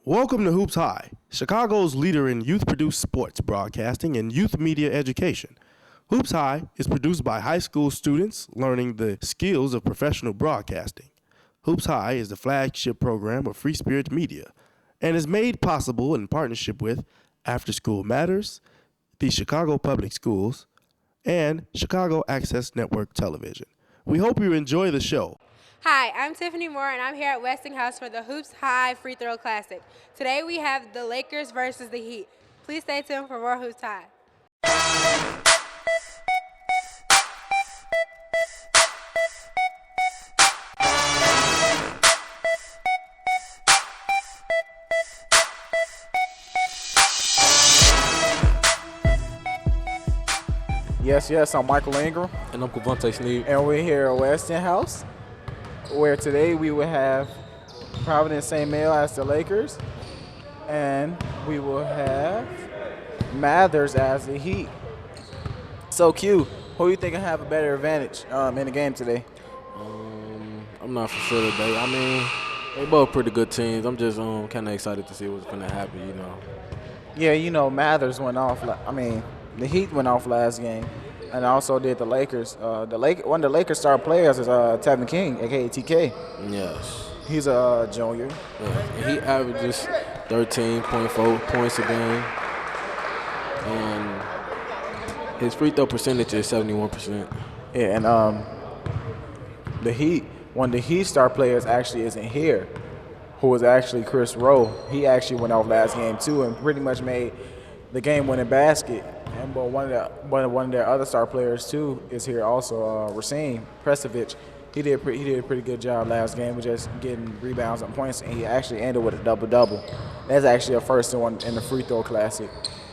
Welcome to Hoops High, Chicago's leader in youth-produced sports broadcasting and youth media education. Hoops High is produced by high school students learning the skills of professional broadcasting. Hoops High is the flagship program of Free Spirit Media and is made possible in partnership with After School Matters, the Chicago Public Schools, and Chicago Access Network Television. We hope you enjoy the show. Hi, I'm Tiffany Moore, and I'm here at Westinghouse for the Hoops High Free Throw Classic. Today we have the Lakers versus the Heat. Please stay tuned for more Hoops High. Yes, I'm Michael Ingram. And I'm Kavante Sneed. And we're here at Westinghouse, where today we will have Providence St. Mail as the Lakers, and we will have Mathers as the Heat. So, Q, who do you think will have a better advantage in the game today? I'm not for sure today. I mean, they both pretty good teams. I'm just kind of excited to see what's going to happen, you know. Yeah, Mathers went off. The Heat went off last game, and also did the Lakers. One of the Lakers star players is Tevin King, aka TK. Yes. He's a junior. Yeah. And he averages 13.4 points a game, and his free throw percentage is 71%. Yeah, and the Heat, one of the Heat star players actually isn't here, who was actually Chris Rowe. He actually went off last game too, and pretty much made the game-winning basket. But one of their other star players too is here also, Racine Prestovic. He did a pretty good job last game with just getting rebounds and points, and he actually ended with a double-double. That's actually a first one in the free throw classic.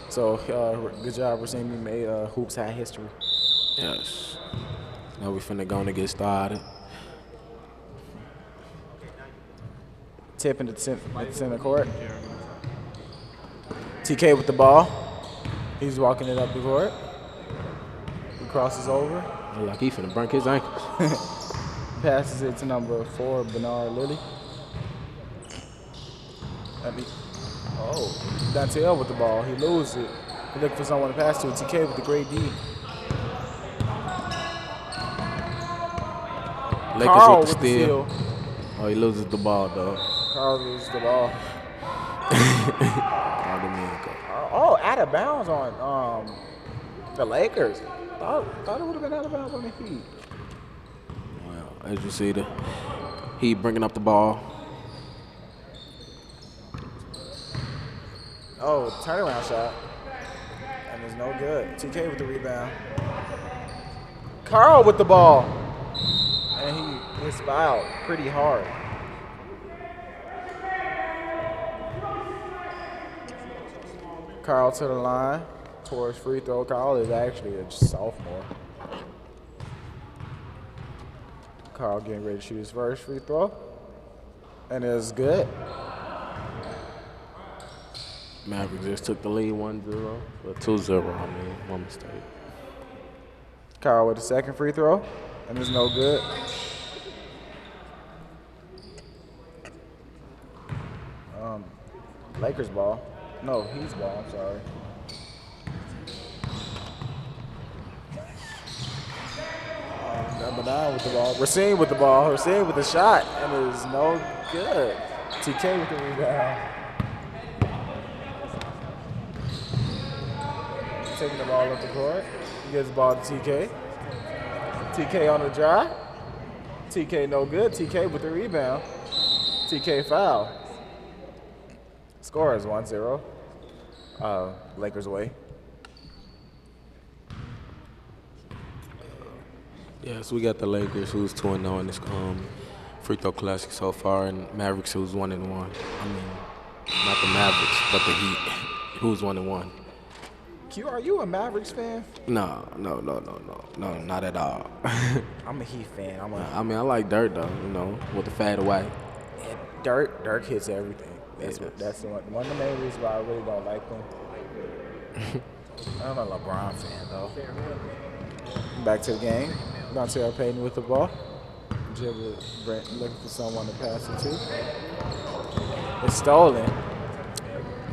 So good job, Racine. We made Hoops High history. Yes. Now we finna go and get started. Tip into the center court. TK with the ball. He's walking it up the court. He crosses over. Like he finna break his ankles. Passes it to number 4, Bernard Lilly. Dantel with the ball. He loses it. He looking for someone to pass to. TK with the great D. Lakers Carl with the steal. Oh, he loses the ball, though. Carl loses the ball. Oh, out of bounds on the Lakers. Thought it would have been out of bounds on the Heat. Well, as you see, the Heat bringing up the ball. Oh, turnaround shot. And it's no good. TK with the rebound. Carl with the ball. And he gets fouled pretty hard. Carl to the line towards free throw. Carl is actually a sophomore. Carl getting ready to shoot his first free throw. And it's good. Mavericks just took the lead 1-0. Or 2-0, one mistake. Carl with the second free throw. And it's no good. Lakers ball. No, Heat's ball, I'm sorry. Number 9 with the ball. Racine with the ball. Racine with the shot. And it is no good. TK with the rebound. Taking the ball up the court. He gives the ball to TK. TK on the drive. TK no good. TK with the rebound. TK foul. Score is 1-0. Lakers away. Yeah, so we got the Lakers, who's 2-0 in this free throw classic so far, and Mavericks, who's 1-1. I mean, not the Mavericks, but the Heat, who's 1-1. Q, are you a Mavericks fan? No, not at all. I'm a Heat fan. I mean, I like Dirk though, with the fade away. Yeah, Dirk hits everything. That's one of the main reasons why I really don't like them. I'm a LeBron fan though. Back to the game. Dontel Payton with the ball. Looking for someone to pass it to. It's stolen.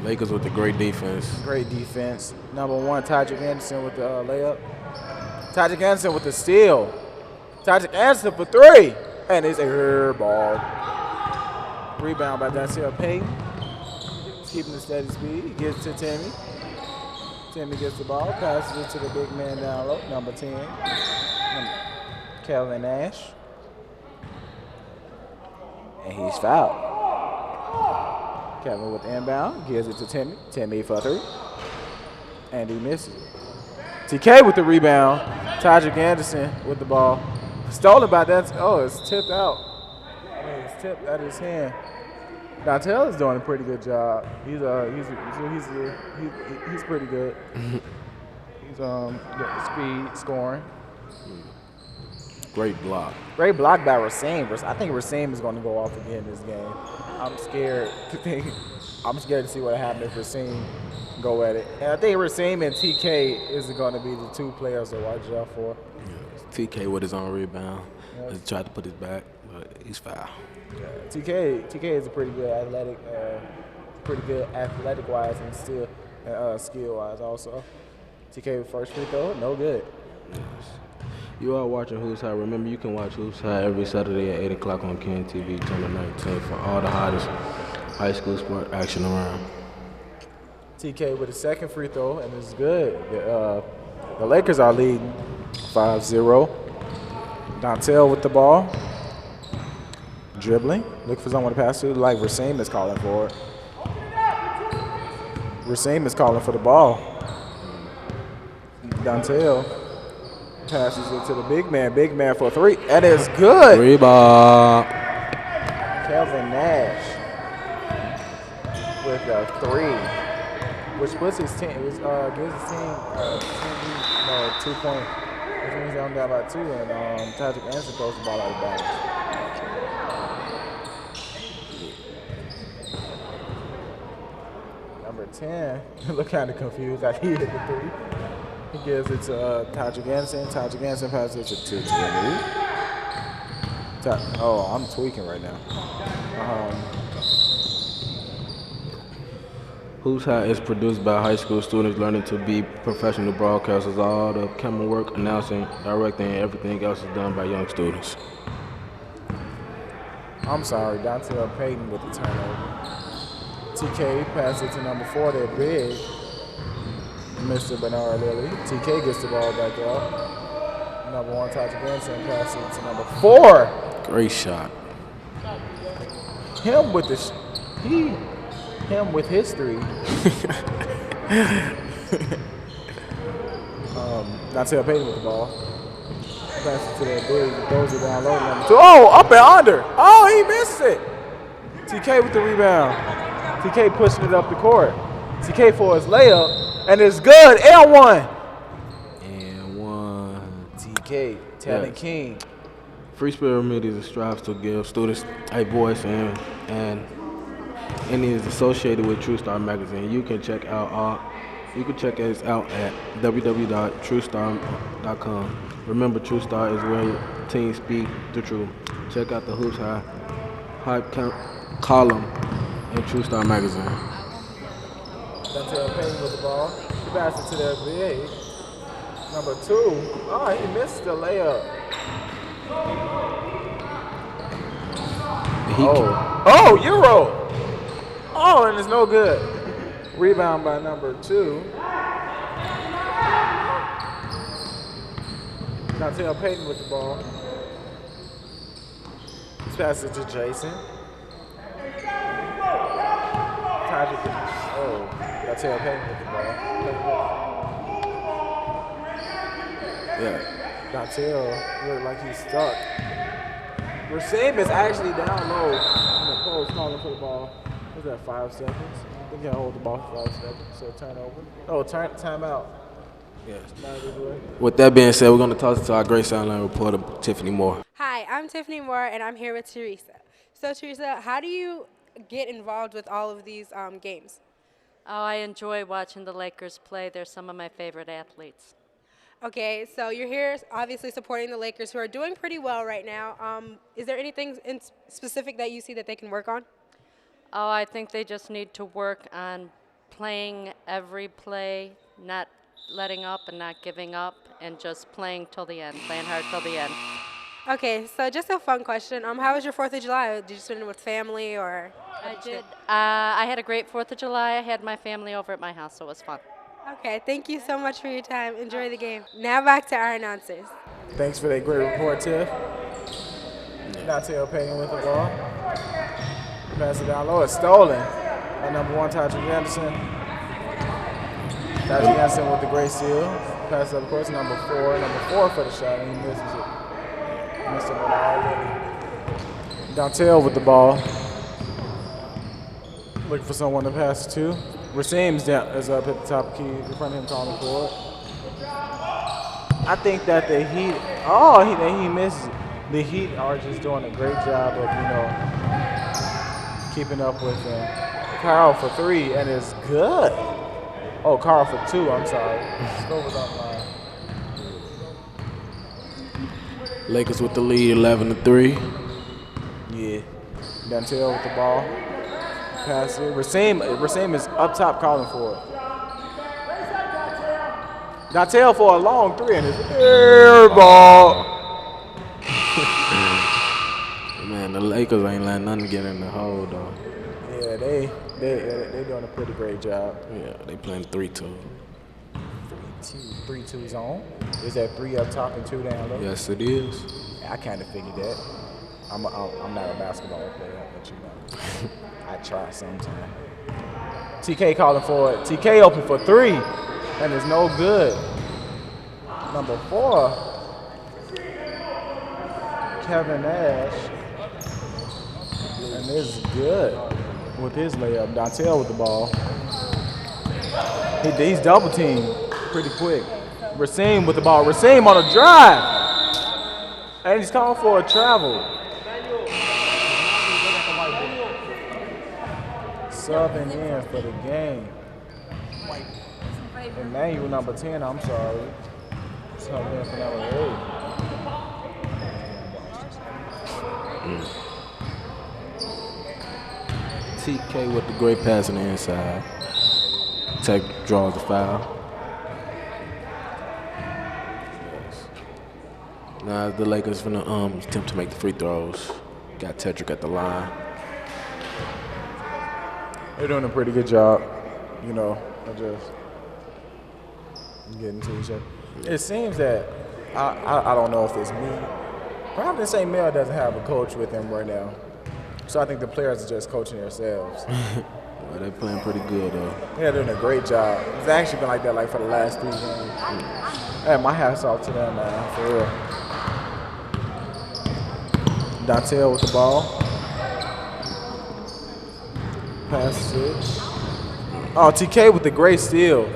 Lakers with the great defense. Great defense. Number 1, Tydrick Anderson with the layup. Tydrick Anderson with the steal. Tydrick Anderson for 3. And it's a air ball. Rebound by Daciel Payton. Keeping the steady speed. He gives it to Timmy. Timmy gets the ball, passes it to the big man down low, number 10, Kelvin Nash. And he's fouled. Kevin with the inbound, gives it to Timmy. Timmy for 3. And he misses it. TK with the rebound. Tydrick Anderson with the ball. Stolen by that. Oh, it's tipped out. It's tipped out of his hand. Dontel is doing a pretty good job. He's pretty good. He's got speed, scoring. Great block. Great block by Racine. I think Racine is going to go off again this game. I'm scared to see what happens if Racine go at it. And I think Racine and TK is going to be the 2 players to watch out for. Yeah. TK with his own rebound. He tried to put his back, but he's foul. Yeah, TK is a pretty good athletic wise and still skill wise also. TK with first free throw, no good. Yes. You are watching Hoops High. Remember, you can watch Hoops High every Saturday at 8 o'clock on Ken TV, channel 19 for all the hottest high school sport action around. TK with a second free throw, and it's good. The Lakers are leading 5-0. Dontel with the ball. Dribbling. Look for someone to pass to, like Racine is calling for it. Racine is calling for the ball. Dontel passes it to the big man. Big man for 3. And it's good. Rebound. Kelvin Nash with a 3, which puts his team, gives his team 2 points. Which means they're down by 2, and Tydrick Anderson throws the ball out of bounds. Number 10, look kind of confused. I hit the 3. He gives it to Tydrick Anderson. Tydrick Anderson passes it to Timmy. Oh, I'm tweaking right now. Hoops High is produced by high school students learning to be professional broadcasters. All the camera work, announcing, directing, and everything else is done by young students. I'm sorry, Dontel Payton with the turnover. TK passes it to number 4, they're big. Mr. Bernard Lilly. TK gets the ball back up. Number 1, Tydrick Anderson passes it to number 4. Great shot. Him with his 3. Dontel Payton with the ball. Passes to that big, he throws it down low. Number 2. Oh, up and under. Oh, he missed it. TK with the rebound. TK pushing it up the court. TK for his layup, and it's good. L1. And 1. TK, Talent King. Free Spirit Media strives to give students a voice and it is associated with True Star Magazine. You can check us out at www.truestar.com. Remember, True Star is where teens speak the truth. Check out the Hoops High hype column in True Star Magazine. Dontel Payton with the ball. He passes it to their big. Number 2. Oh, he missed the layup. Oh, Euro. Oh, and it's no good. Rebound by number 2. Dontel Payton with the ball. He's passed it to Jason. Dontel Payton with the ball. Yeah. Dontel looked like he's stuck. Racine is actually down low in the post calling for the ball. Was that 5 seconds? I think he'll hold the ball for 5 seconds. So turnover. Oh, timeout. Yes. Way. With that being said, we're going to talk to our great sideline reporter, Tiffany Moore. Hi, I'm Tiffany Moore, and I'm here with Teresa. So, Teresa, how do you get involved with all of these games? Oh, I enjoy watching the Lakers play. They're some of my favorite athletes. Okay, so you're here obviously supporting the Lakers, who are doing pretty well right now. Is there anything in specific that you see that they can work on? Oh, I think they just need to work on playing every play, not letting up and not giving up, and just playing till the end, playing hard till the end. Okay, so just a fun question. How was your 4th of July? Did you spend it with family or? I did. I had a great 4th of July. I had my family over at my house, so it was fun. Okay, thank you so much for your time. Enjoy the game. Now back to our announcers. Thanks for that great report, Tiff. Dontel Payton with the ball. Pass it down low. It's stolen by number 1, Tadrick Anderson. Tadrick Anderson with the great steal. Pass up, of course, number 4 for the shot, and he misses it. Missed it already. Dontel with the ball. Looking for someone to pass it to. Raheem's is up at the top of the key in front of him, calling for it. I think that the Heat, he misses it. The Heat are just doing a great job of, keeping up with him. Carl for 3, and it's good. Oh, Carl for 2, I'm sorry. Score was online. Lakers with the lead, 11-3. Yeah. Dontel with the ball. Pass it. Raheem is up top calling for it. Dontel for a long 3, and it's air ball. Man, the Lakers ain't letting nothing get in the hole, though. Yeah, they doing a pretty great job. Yeah, they playing 3-2. 3-2 zone. Is that 3 up top and 2 down low? Yes, it is. I kind of figured that. I'm not a basketball player, but I try sometime. TK calling for it. TK open for 3, and it's no good. Number 4, Kevin Nash, and this is good with his layup. Dontel with the ball. He's double teamed pretty quick. Raheem with the ball. Raheem on a drive, and he's calling for a travel. Subbing in for the game. Emmanuel number 10, I'm sorry. Subbing in for number 8. TK with the great pass on the inside. Tech draws the foul. Now the Lakers finna attempt to make the free throws. Got Tedrick at the line. They're doing a pretty good job, of just getting to each other. It seems that, I don't know if it's me, Providence St. Mel doesn't have a coach with them right now. So I think the players are just coaching themselves. Well, they're playing pretty good, though. They're doing a great job. It's actually been like that for the last 3 games. Hey, my hat's off to them, man, for real. Dontel with the ball. Passes it. Oh, TK with the great steal.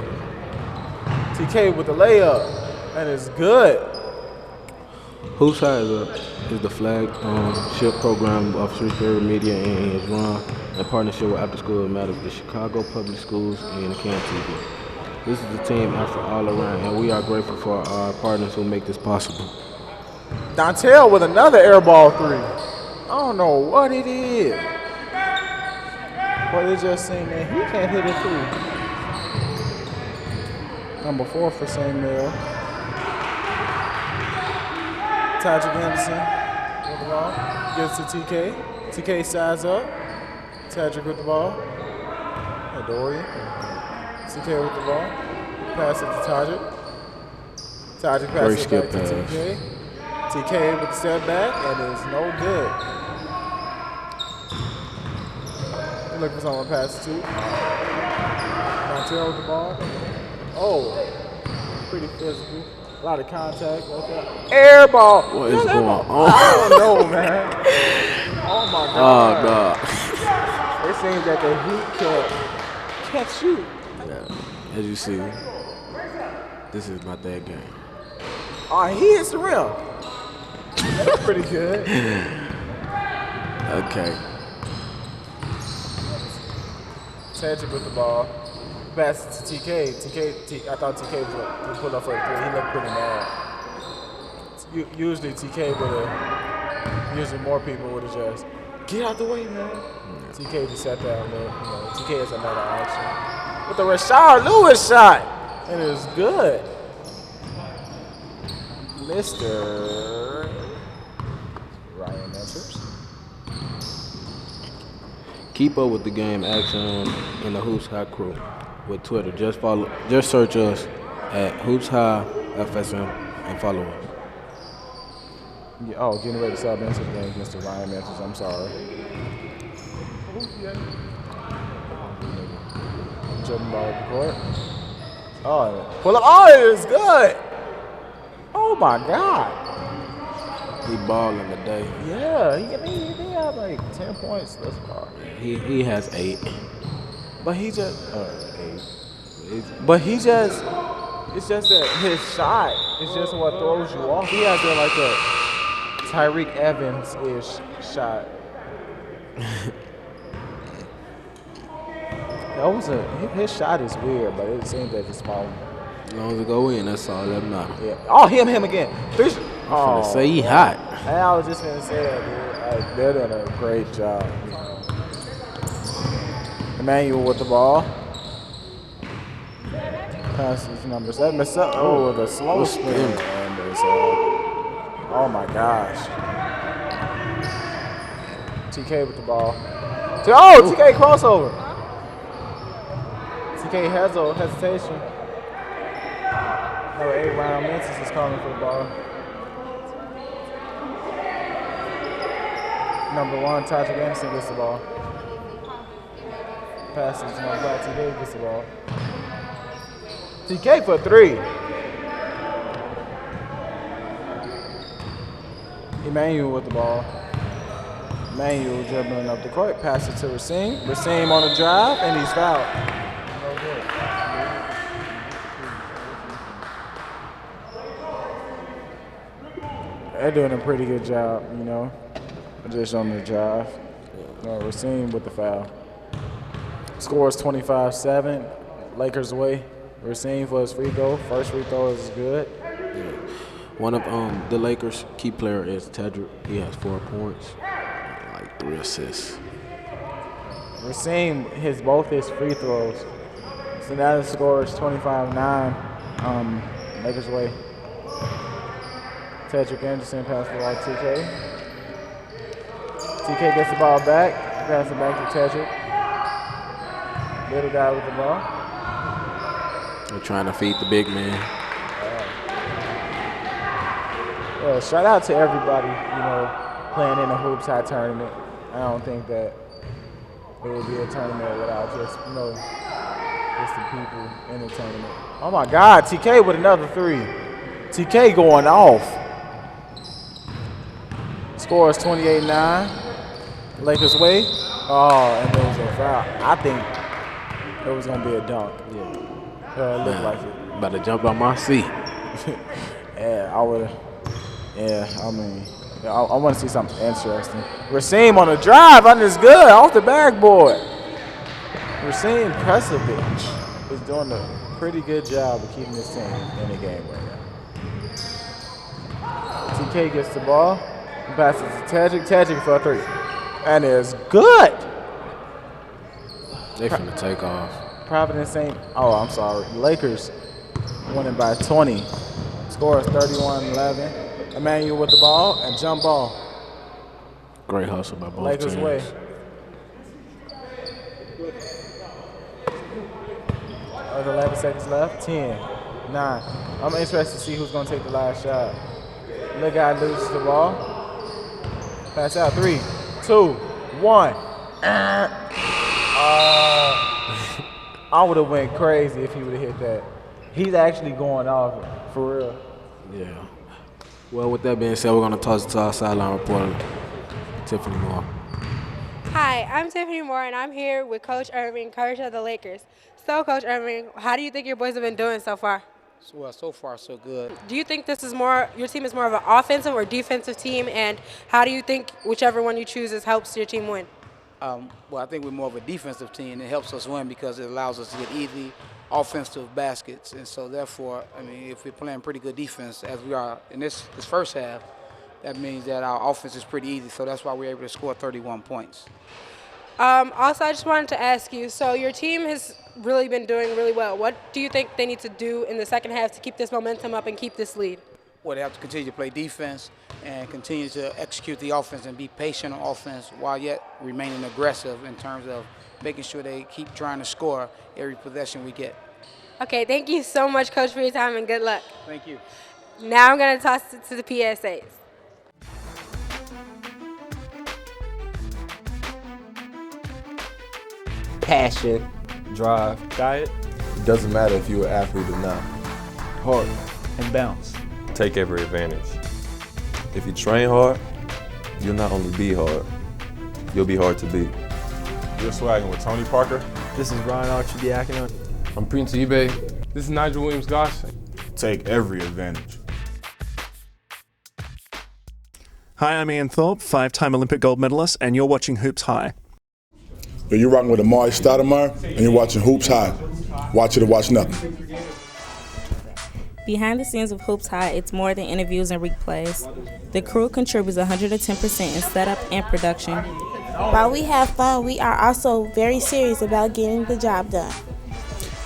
TK with the layup, and it's good. HoopsHIGH is the flagship program of Shrewsbury Media and is run in partnership with After School Matters, the Chicago Public Schools, and Can TV. This is a team effort all around, and we are grateful for our partners who make this possible. Dontel with another air ball 3. I don't know what it is. But it just seemed that he can't hit a 3. Number 4 for St. Mel. Tadrick Anderson with the ball. Gives to TK. TK sides up. Tadrick with the ball. And Dorian. TK with the ball. Pass it to Tadrick. Tadrick passes it back to TK. TK with the step back, and it's no good. Looking for someone to pass it to. Dontel with the ball. Oh, pretty physical. A lot of contact. Air ball. What is going on? I don't know, man. Oh my God. Oh, God. It seems that the Heat can't shoot. Yeah. As you see, this is not that game. Oh, he hits the rim. That's pretty good. Okay. Tadrick with the ball. Pass it to TK. I thought TK was going to pull up for a 3. He looked pretty mad. Usually TK would have, usually more people would have just, get out the way, man. TK just sat there and looked. TK is another action. with the Rashard Lewis shot. And it is good. Mr. Ryan answers. Keep up with the game action in the Hoops High crew with Twitter. Just search us at Hoops High FSM and follow us. Yeah, oh, getting ready to sub into the game, Mr. Ryan answers. I'm sorry. Jumping ball at the court. Oh, pull up. Oh, it is good. Oh my God. He balling today. Yeah, he had like 10 points thus far. He has 8. But he just 8. But he just it's just that his shot is just what throws you off. He has that like a Tyreek Evans-ish shot. His shot is weird, but it seems that it's small. As long as it go in, that's all that matters. Yeah. Oh, him again. I'm finna say he hot. I was just gonna say that, dude. Like, they're doing a great job. Emmanuel with the ball. Passes number 7. Oh, with a slow spin. And oh my gosh. TK with the ball. TK crossover. TK has a hesitation. Number 8, Ryan Mentis is calling for the ball. Number 1, Tajik Anderson gets the ball. Passes to number 5, TK gets the ball. TK for 3. Emmanuel with the ball. Emmanuel dribbling up the court, pass it to Racine. Racine on the drive, and he's fouled. No good. They're doing a pretty good job, you know, just on the drive. Racine with the foul. Scores 25-7. Lakers away. Racine for his free throw. First free throw is good. Yeah. One of the Lakers' key player is Tedrick. He has 4 points, and like 3 assists. Racine hits both his free throws. So now the score is 25-9. Lakers away. Tedrick Anderson pass the ball to TK. TK gets the ball back. Pass it back to Tedrick. Little guy with the ball. They're trying to feed the big man. Yeah, shout out to everybody, you know, playing in the Hoops High tournament. I don't think that it would be a tournament without just, you know, just the people in the tournament. Oh my God, TK with another 3. TK going off. Score is 28-9. Lakers way. Oh, and there was a foul. I think it was gonna be a dunk. Yeah, it looked like it. About to jump out my seat. Yeah, I would. Yeah, I mean, I want to see something interesting. Racine on the drive, and it's good off the backboard. Racine Presovic is doing a pretty good job of keeping this team in the game right now. TK gets the ball, passes to Tedrick. Tedrick for a 3, and it's good. They finna take off. Providence St. Oh, I'm sorry. Lakers winning by 20. Score is 31-11. Emmanuel with the ball and jump ball. Great hustle by both Lakers teams. way. There's 11 seconds left. 10, 9. I'm interested to see who's going to take the last shot. Little guy loses the ball. Pass out. 3, 2, 1. I would have went crazy if he would have hit that. He's actually going off for real. Yeah. Well, with that being said, we're going to toss it to our sideline reporter, Tiffany Moore. Hi, I'm Tiffany Moore, and I'm here with Coach Irving, coach of the Lakers. So, Coach Irving, how do you think your boys have been doing so far? So far, so good. Do you think this is more, your team is more of an offensive or defensive team, and how do you think whichever one you choose helps your team win? Well, I think we're more of a defensive team. It helps us win because it allows us to get easy offensive baskets. And so, therefore, I mean, if we're playing pretty good defense, as we are in this first half, that means that our offense is pretty easy. So that's why we're able to score 31 points. Also, I just wanted to ask you, so your team has really been doing really well. What do you think they need to do in the second half to keep this momentum up and keep this lead? Well, they have to continue to play defense and continue to execute the offense and be patient on offense while yet remaining aggressive in terms of making sure they keep trying to score every possession we get. Okay, thank you so much, Coach, for your time, and good luck. Thank you. Now I'm going to toss it to the PSAs. Passion, drive, Diet, It doesn't matter if you're an athlete or not. heart, and bounce. Take every advantage. If you train hard, you'll not only be hard, you'll be hard to beat. You're swagging with Tony Parker. This is Ryan Archidiakono. I'm Prince Ibe. This is Nigel Williams-Goss. Take every advantage. Hi, I'm Ian Thorpe, 5-time Olympic gold medalist, and you're watching Hoops High. Yo, you're rocking with Amari Stoudemire, and you're watching Hoops High. Watch it or watch nothing. Behind the scenes of Hoops High, it's more than interviews and replays. The crew contributes 110% in setup and production. While we have fun, we are also very serious about getting the job done.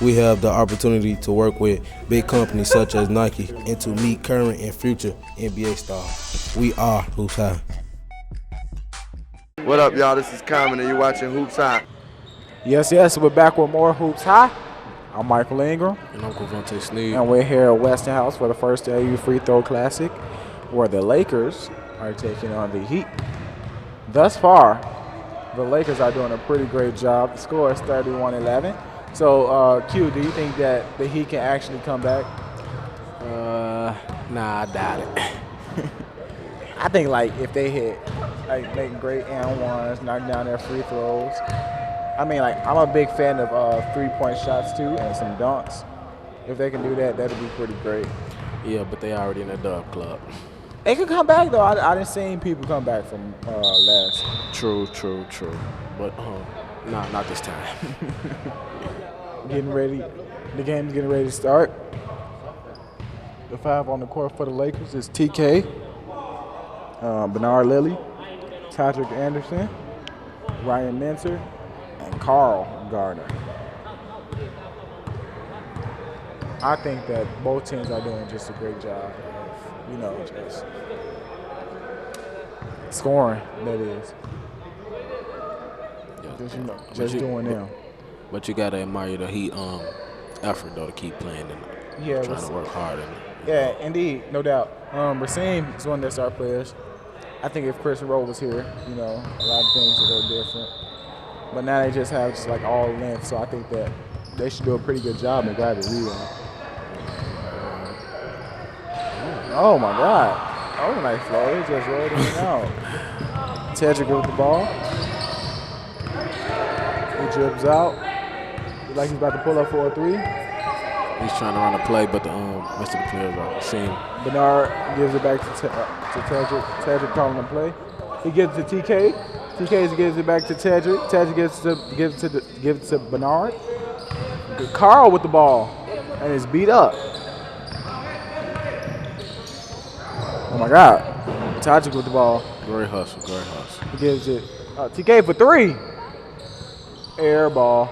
We have the opportunity to work with big companies such as Nike and to meet current and future NBA stars. We are Hoops High. What up, y'all? This is Common, and you're watching Hoops High. Yes, we're back with more Hoops High. I'm Michael Ingram. And I'm Covante Sneed. And we're here at Weston House for the first AU Free Throw Classic, where the Lakers are taking on the Heat. Thus far, the Lakers are doing a pretty great job. The score is 31-11. So, Q, do you think that the Heat can actually come back? Nah, I doubt it. I think, like, if they hit, like, making great and ones, knock down their free throws. I mean, like, I'm a big fan of three-point shots, too, and some dunks. If they can do that, that'd be pretty great. Yeah, but they already in the dub club. They could come back, though. I didn't see people come back from last. True. But, nah, not this time. Getting ready. The game's getting ready to start. The 5 on the court for the Lakers is TK, Bernard Lilly, Todrick Anderson, Ryan Minter, and Carl Gardner. I think that both teams are doing just a great job of, just scoring, that is. Just doing them. But you gotta admire the Heat effort though to keep playing and trying to work hard. Yeah, indeed, no doubt. Rasim is one of their star players. I think if Chris Rowe was here, a lot of things would go different. But now they just have like all length, so I think that they should do a pretty good job and grab the rebound. Oh my God! Oh, nice flow. They just rolled in and out. Tedrick with the ball. He dribbles out. Looks like he's about to pull up for a three. He's trying to run a play, but the rest of the players are seeing. Bernard gives it back to Tedrick. Tedrick calling the play. He gives it to TK. TK gives it back to Tedrick. Tedrick gives it to Bernard. Carl with the ball, and it's beat up. Oh my God! Tedrick with the ball. Great hustle. He gives it TK for three. Air ball.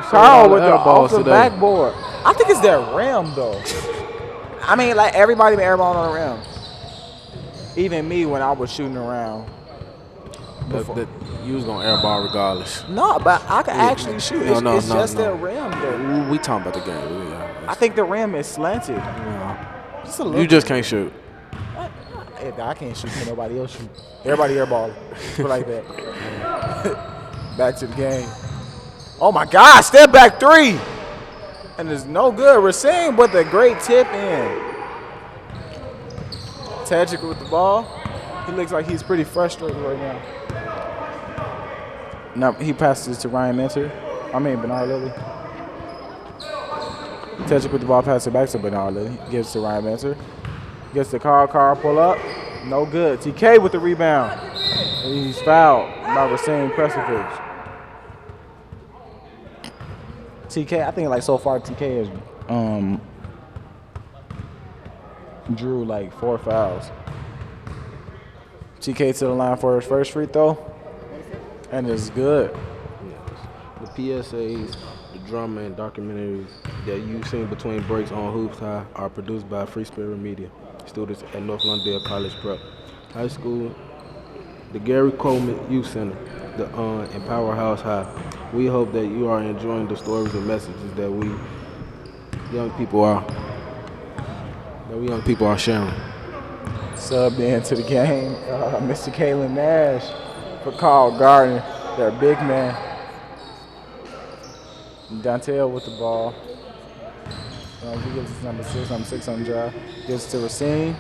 Carl with the off the backboard. I think it's their rim though. I mean, like everybody been airball on the rim. Even me when I was shooting around. You was gonna airball regardless. No, but I can actually shoot. It's just their rim though. We talking about the game. I think the rim is slanted. Just a little. You just can't shoot. If I can't shoot, can nobody else shoot? Everybody airball. Put it like that. Back to the game. Oh my God! Step back three, and it's no good. Rasim with a great tip in. Tedrick with the ball. He looks like he's pretty frustrated right now. Now he passes to Ryan Minter. Bernard Lilly. Tedrick with the ball, passes it back to Bernard Lilly. Gives to Ryan Minter. Gets the Carl pull up. No good. TK with the rebound. And he's fouled by Rasim Presovic. TK, I think like so far TK has drew like 4 fouls. TK to the line for his first free throw. And it's good. The PSAs, the drama and documentaries that you've seen between breaks on Hoops High are produced by Free Spirit Media, students at North Lawndale College Prep High School, the Gary Coleman Youth Center, and Powerhouse High. We hope that you are enjoying the stories and messages that we young people are sharing. Subbed into the game, Mr. Kalen Nash for Carl Gardner, their big man. Dontel with the ball. He gives us number 6 on the drive. Gives it to Racine.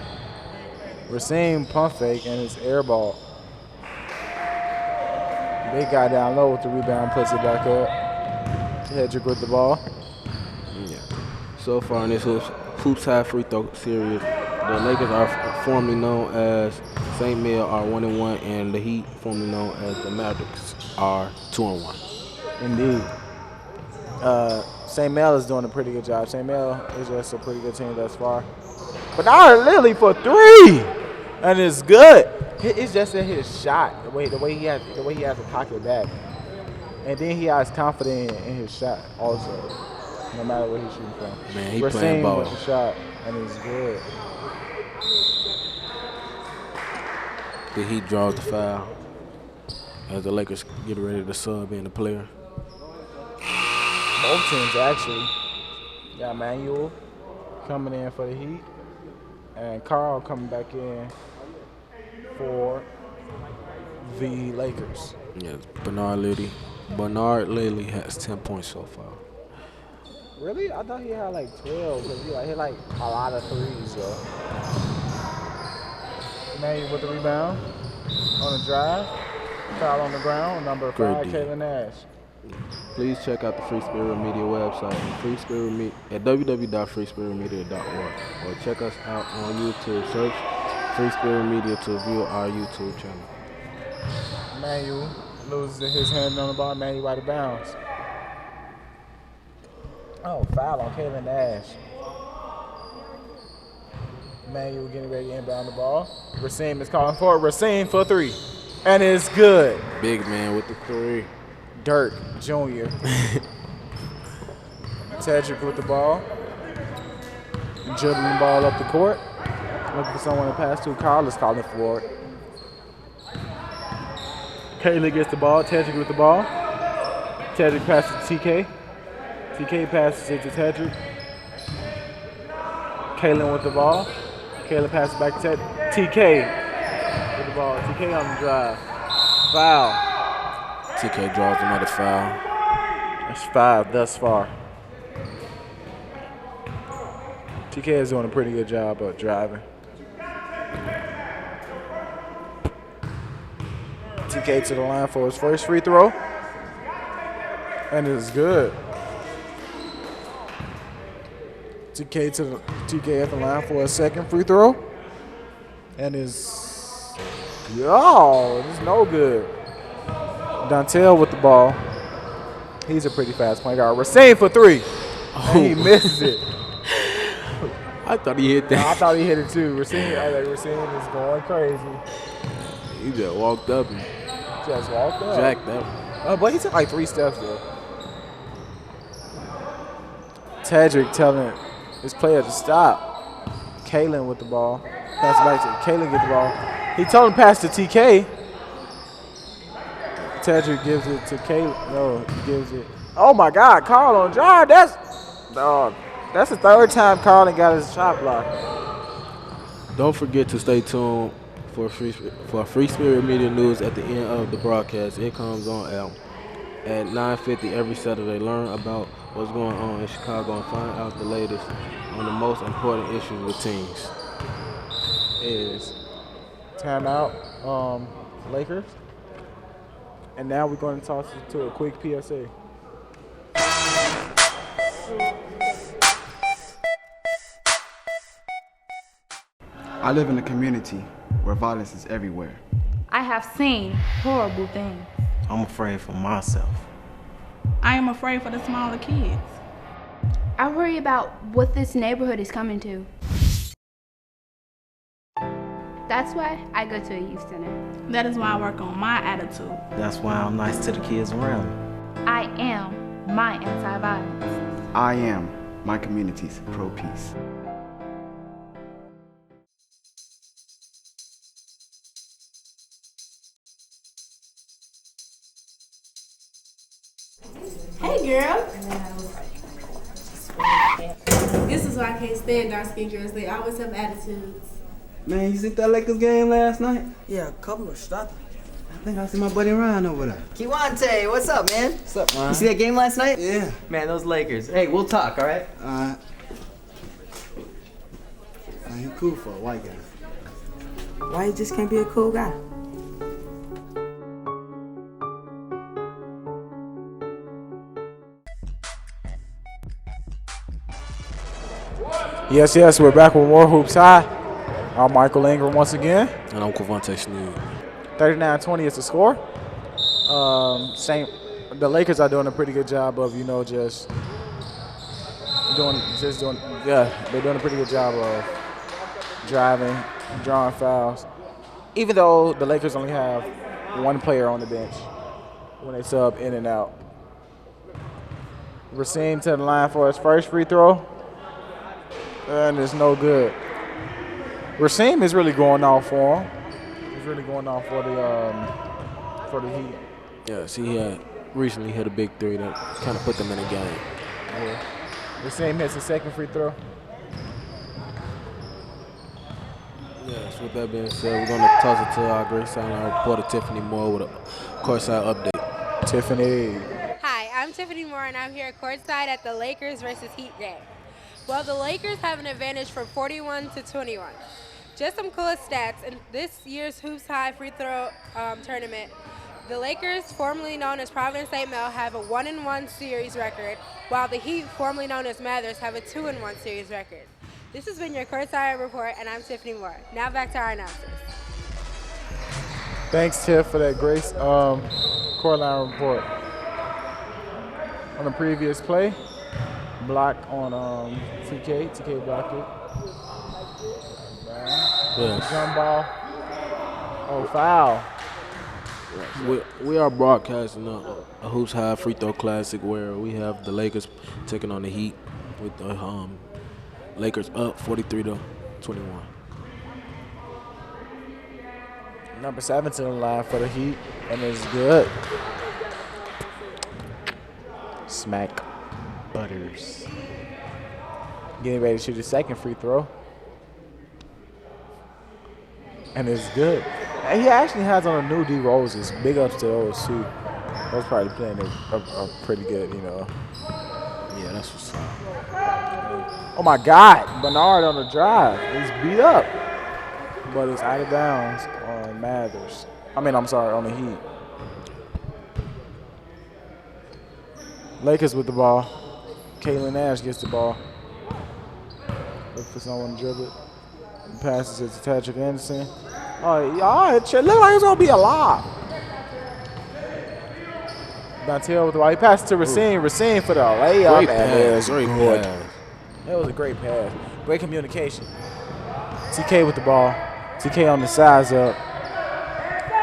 Racine pump fake and it's air ball. Big guy down low with the rebound, puts it back up. Hedrick with the ball. Yeah. So far in this Hoops High free throw series, the Lakers are formerly known as St. Mel are 1-1, and the Heat, formerly known as the Mavericks, are 2-1. Indeed. St. Mel is doing a pretty good job. St. Mel is just a pretty good team thus far. Bernard Lilly for 3, and it's good. It's just in his shot, the way he has to pocket back, and then he has confidence in his shot also, no matter where he's shooting from. Man, he playing ball with the shot, and it's good. The Heat draws the foul as the Lakers get ready to sub in the player. Both teams actually. Got Manuel coming in for the Heat, and Carl coming back in for the Lakers. Yes, Bernard Lilly has 10 points so far. Really? I thought he had like 12 because he hit like a lot of threes. So. Manuel with the rebound on the drive. Foul on the ground. Number 5, Kalen Nash. Please check out the Free Spirit Media website at www.freespiritmedia.org or check us out on YouTube. Search Free Spirit Media to view our YouTube channel. Manuel loses his hand on the ball. Manuel out of bounds. Oh, foul on Kalen Nash. Manuel getting ready to inbound the ball. Racine is calling for it. Racine for 3. And it's good. Big man with the 3. Dirk Jr. Tedrick with the ball. Dribbling the ball up the court. Looking for someone to pass to. Carl is calling for it. Kaylee gets the ball. Tedrick with the ball. Tedrick passes to TK. TK passes it to Tedrick. Kaylin with the ball. Kaylin passes back to TK with the ball. TK on the drive. Foul. TK draws another foul. That's 5 thus far. TK is doing a pretty good job of driving. TK to the line for his first free throw. And it's good. TK at the line for a second free throw. And it's no good. Dontel with the ball. He's a pretty fast point guard. Racine for 3. And he misses it. I thought he hit that. No, I thought he hit it too. Racine is going crazy. He just walked up and jacked up. But he took like 3 steps there. Tedrick telling his player to stop. Kalen with the ball. Pass it back to Kalen, get the ball. He told him pass to TK. Tedrick gives it to Kalen. No, he gives it. Oh my God, Carl on drive. That's the 3rd time Carl got his shot blocked. Don't forget to stay tuned for Free Spirit Media News at the end of the broadcast. It comes on at 9:50 every Saturday. Learn about what's going on in Chicago and find out the latest on the most important issues with teams. Is timeout, Lakers. And now we're going to toss it to a quick PSA. I live in a community where violence is everywhere. I have seen horrible things. I'm afraid for myself. I am afraid for the smaller kids. I worry about what this neighborhood is coming to. That's why I go to a youth center. That is why I work on my attitude. That's why I'm nice to the kids around me. I am my anti-violence. I am my community's pro-peace. Hey, girl. This is why I can't stand dark-skinned girls. They always have attitudes. Man, you see that Lakers game last night? Yeah, a couple of stuff. I think I see my buddy Ryan over there. Kiwante, what's up, man? What's up, Ryan? You see that game last night? Yeah. Man, those Lakers. Hey, we'll talk, all right? Man, you cool for a white guy. Why you just can't be a cool guy? Yes, we're back with more Hoops High. I'm Michael Ingram once again. And I'm Quavante Sneed. 39-20 is the score. The Lakers are doing a pretty good job of, they're doing a pretty good job of driving, drawing fouls. Even though the Lakers only have one player on the bench when they sub in and out. Racine to the line for his first free throw. And it's no good. Racine is really going off for him. He's really going off for the Heat. Yeah, see, he had recently hit a big three that kind of put them in the game. Yeah. Racine hits the second free throw. Yes, with that being said, we're going to toss it to our great sideline reporter, Tiffany Moore, with a courtside update. Tiffany. Hi, I'm Tiffany Moore, and I'm here courtside at the Lakers versus Heat game. Well, the Lakers have an advantage from 41 to 21. Just some cool stats. In this year's Hoops High free throw tournament, the Lakers, formerly known as Providence St. Mel, have a 1-1 series record, while the Heat, formerly known as Mathers, have a 2-1 series record. This has been your courtside report, and I'm Tiffany Moore. Now back to our announcers. Thanks, Tiff, for that great courtline report. On the previous play, block on TK. TK blocked it. Yes. Jump ball. Oh, foul. We are broadcasting a Hoops High free throw classic where we have the Lakers taking on the Heat with the Lakers up 43-21. Number 7 to the line for the Heat, and it's good. Smack Butters. Getting ready to shoot his second free throw. And it's good. And he actually has on a new D Roses. Big ups to those two. Those probably playing are pretty good, Yeah, that's what's up. Oh my God, Bernard on the drive. He's beat up. But it's out of bounds on Mathers. on the Heat. Lakers with the ball. Caitlin Nash gets the ball. Look for someone to dribble it. Passes it to Patrick Anderson. It looks like it's going to be a lob. Dontel with the ball. He passes to Racine. Racine for the layup. Great pass. Great pass. That was a great pass. Great communication. TK with the ball. TK on the sides up.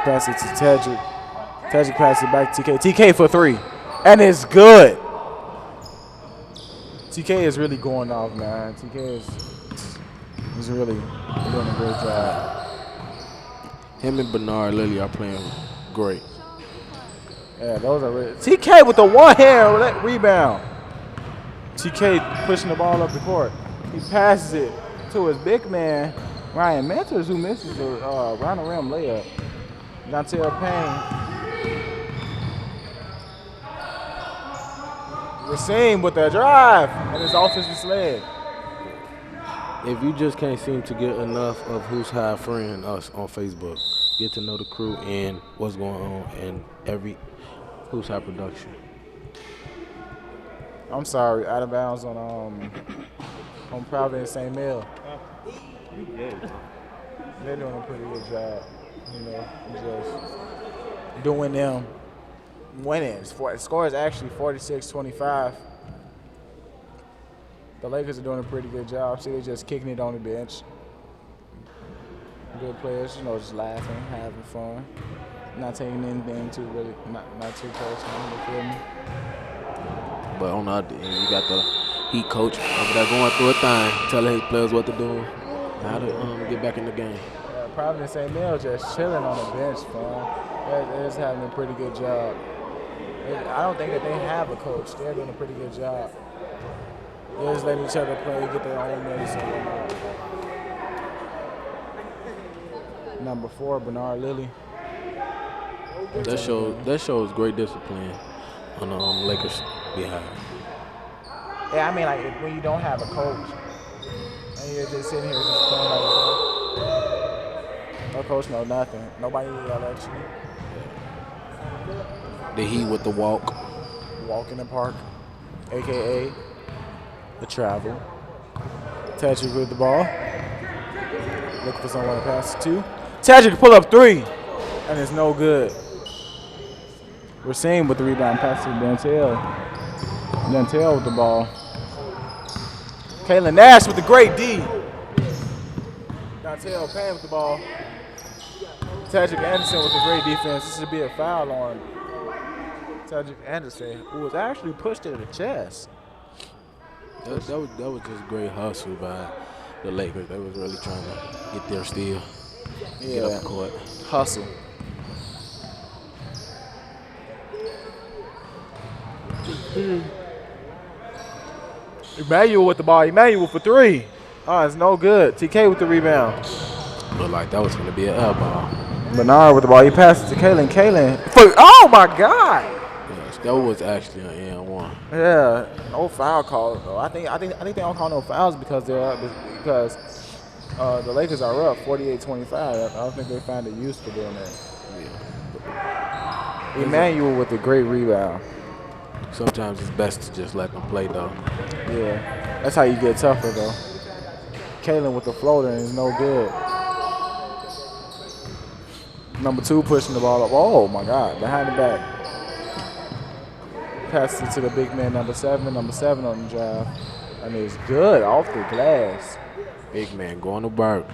Pass it to Tedrick. Tedrick passes it back to TK. TK for 3. And it's good. TK is really going off, man. TK is really doing a great job. Him and Bernard Lilly are playing great. Yeah, those are really. TK with the one-hand rebound. TK pushing the ball up the court. He passes it to his big man, Ryan Mentors, who misses a round the rim layup. Dontel Payne. Racine with that drive and his offensive leg. If you just can't seem to get enough of Who's High friend us on Facebook, get to know the crew and what's going on in every Who's High production. I'm sorry, out of bounds on Providence St. Mel. They're doing a pretty good job, just doing them winning. The score is actually 46-25. The Lakers are doing a pretty good job. See, they're just kicking it on the bench. Good players, just laughing, having fun, not taking anything too really, not too personal. You feel me? But on the other end, you got the Heat coach over there going through a thing, telling his players what to do, how to get back in the game. Providence St. Mel just chilling on the bench, man. They're just having a pretty good job. I don't think that they have a coach. They're doing a pretty good job. They're just letting each other play, get their own minutes and whatnot. Number 4, Bernard Lilly. That shows great discipline on the Lakers behind. Yeah, I mean, like when you don't have a coach and you're just sitting here just playing like yourself. No coach, no nothing. Nobody yell at you. The Heat with the walk. Walk in the park, a.k.a. the travel. Tadrick with the ball. Looking for someone to pass it to. Tadrick pull up 3, and it's no good. We're seeing with the rebound pass to Dantel. Dantel with the ball. Kalen Nash with the great D. Dantel Payne with the ball. Tadrick Anderson with the great defense. This should be a foul on Tadrick Anderson, who was actually pushed to the chest. That was just great hustle by the Lakers. They was really trying to get their steal, get up the court. Hustle. Emmanuel with the ball. Emmanuel for 3. Oh, it's no good. TK with the rebound. Looked like that was going to be an air ball. Bernard with the ball. He passes to Kalen. Oh, my God. Yes, that was actually an N1. Yeah, no foul call though. I think they don't call no fouls because the Lakers are up 48-25. I don't think they find a use for doing that. Yeah. Emmanuel with a great rebound. Sometimes it's best to just let them play though. Yeah, that's how you get tougher though. Kalen with the floater is no good. Number 2 pushing the ball up. Oh my God, behind the back. Passes it to the big man, number 7 on the drive. And it's good off the glass. Big man going to work.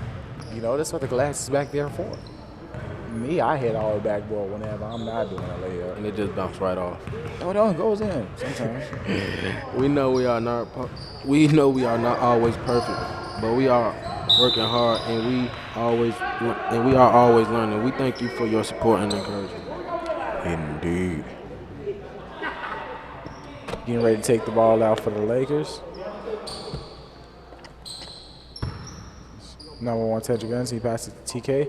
That's what the glass is back there for. Me, I hit all the backboard whenever I'm not doing a layup. And it just bounced right off. Oh, it goes in sometimes. We know we are not always perfect, but we are working hard and we are always learning. We thank you for your support and encouragement. Indeed. Getting ready to take the ball out for the Lakers. Number 1, Tadrick Anderson. He passes to TK.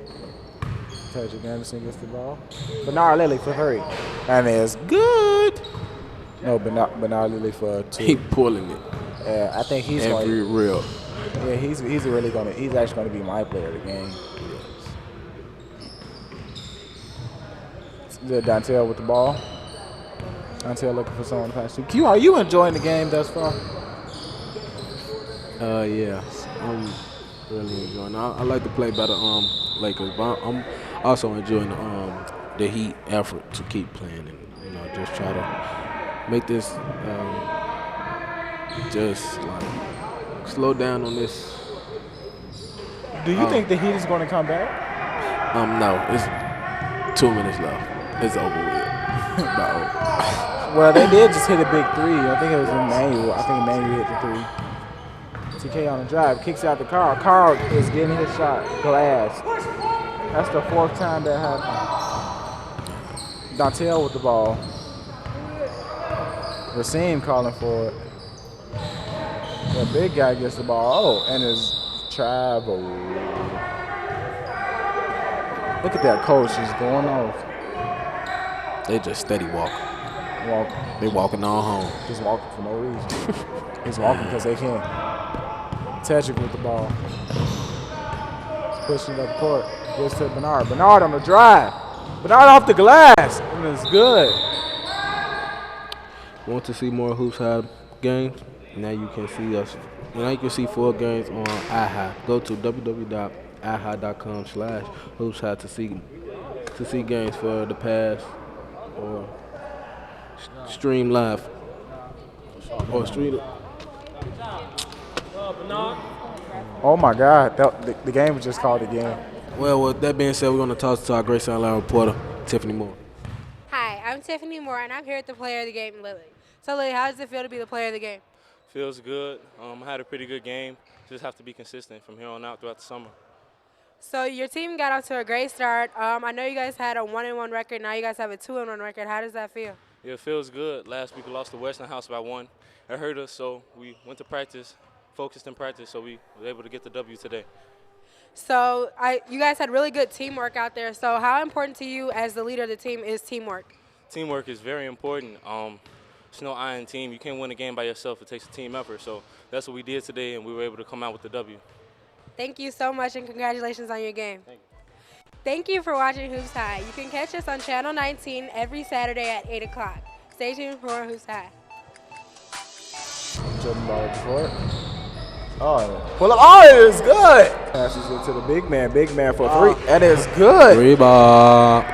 Tadrick Anderson gets the ball. Bernard Lilly for 3. And it's good. No, Bernard Lilly for 2. He pulling it. Yeah, I think he's going to real. Yeah, he's actually going to be my player of the game. Yes. Dantel with the ball. Dantel looking for someone to pass to. Q, are you enjoying the game thus far? Yeah, I'm really enjoying it. I like to play better Lakers, but I'm also enjoying the Heat effort to keep playing and just try to make this just like slow down on this. Do you think the Heat is going to come back? No, it's 2 minutes left. It's over with. Well, they did just hit a big 3. I think it was Emmanuel. I think Emmanuel hit the 3. TK on the drive, kicks out the car. Carl is getting his shot. Glass. That's the 4th time that happened. Dantel with the ball. Racine calling for it. The big guy gets the ball. Oh, and his travel. Look at that coach just going off. They just steady walking. They walking all home. Just walking for no reason. He's walking because they can. Tadrick with the ball. He's pushing up court. Goes to Bernard. Bernard on the drive. Bernard off the glass. And it's good. Want to see more Hoops High games? Now you can see us. Now you can see full games on iHigh. Go to www.ihigh.com/HoopsHigh to see games for the past or stream live or stream. Oh my God! The game was just called again. Well, with that being said, we're going to talk to our great Southland reporter, Tiffany Moore. Hi, I'm Tiffany Moore, and I'm here at the Player of the Game, Lily. So, Lily, how does it feel to be the Player of the Game? Feels good. I had a pretty good game. Just have to be consistent from here on out throughout the summer. So, your team got off to a great start. I know you guys had a 1-1 record. Now you guys have a 2-1 record. How does that feel? Yeah, it feels good. Last week we lost to Westinghouse by 1. It hurt us, so we went to practice, focused in practice, so we were able to get the W today. So, you guys had really good teamwork out there. So, how important to you as the leader of the team is teamwork? Teamwork is very important. There's no I in team. You can't win a game by yourself. It takes a team effort. So that's what we did today, and we were able to come out with the W. Thank you so much, and congratulations on your game. Thank you for watching Hoops High. You can catch us on Channel 19 every Saturday at 8 o'clock. Stay tuned for Hoops High. Jumping ball before. Oh, pull up. Oh, it is good. Passes it to the big man for 3. And it's good. Rebound.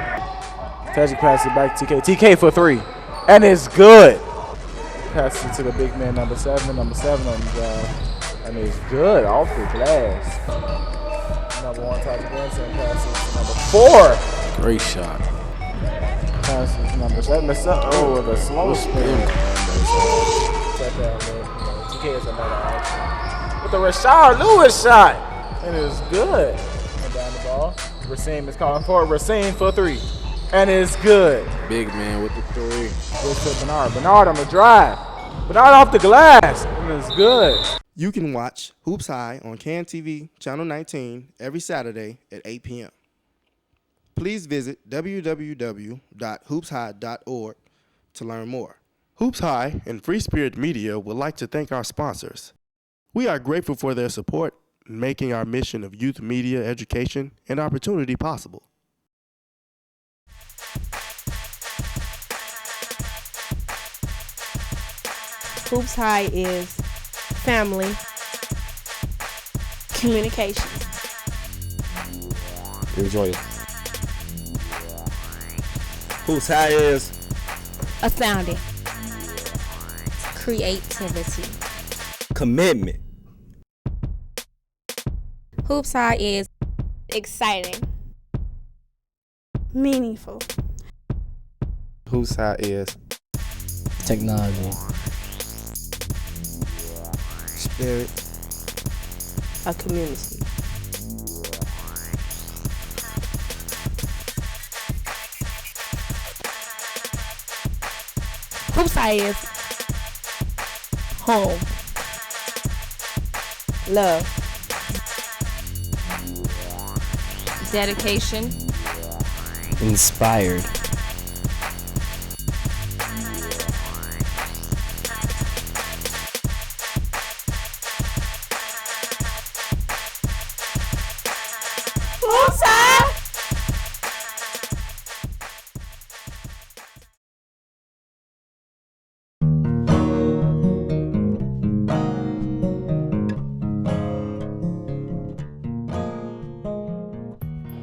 Tajik passes it back to TK. TK for 3. And it's good. Passes it to the big man, number 7 on the drive. And it's good off the glass. Number 1, Tajik Benson passes to number 4. Great shot. Passes number 7. Oh, with a slow spin. Check that out, TK is another action. With the Rashard Lewis shot. And it's good. And down the ball. Racine is calling for it. Racine for 3. And it's good. Big man with the 3. Good to Bernard. Bernard on the drive. Bernard off the glass. And it's good. You can watch Hoops High on CAN TV, Channel 19, every Saturday at 8 p.m. Please visit www.hoopshigh.org to learn more. Hoops High and Free Spirit Media would like to thank our sponsors. We are grateful for their support in making our mission of youth media education and opportunity possible. Hoops High is family, communication. Enjoy it. Hoops High is astounding, creativity, commitment. Hoops High is exciting, meaningful. Hoops High is technology, spirit, a community. Hoops High is home, love, dedication, inspired, Hoops High.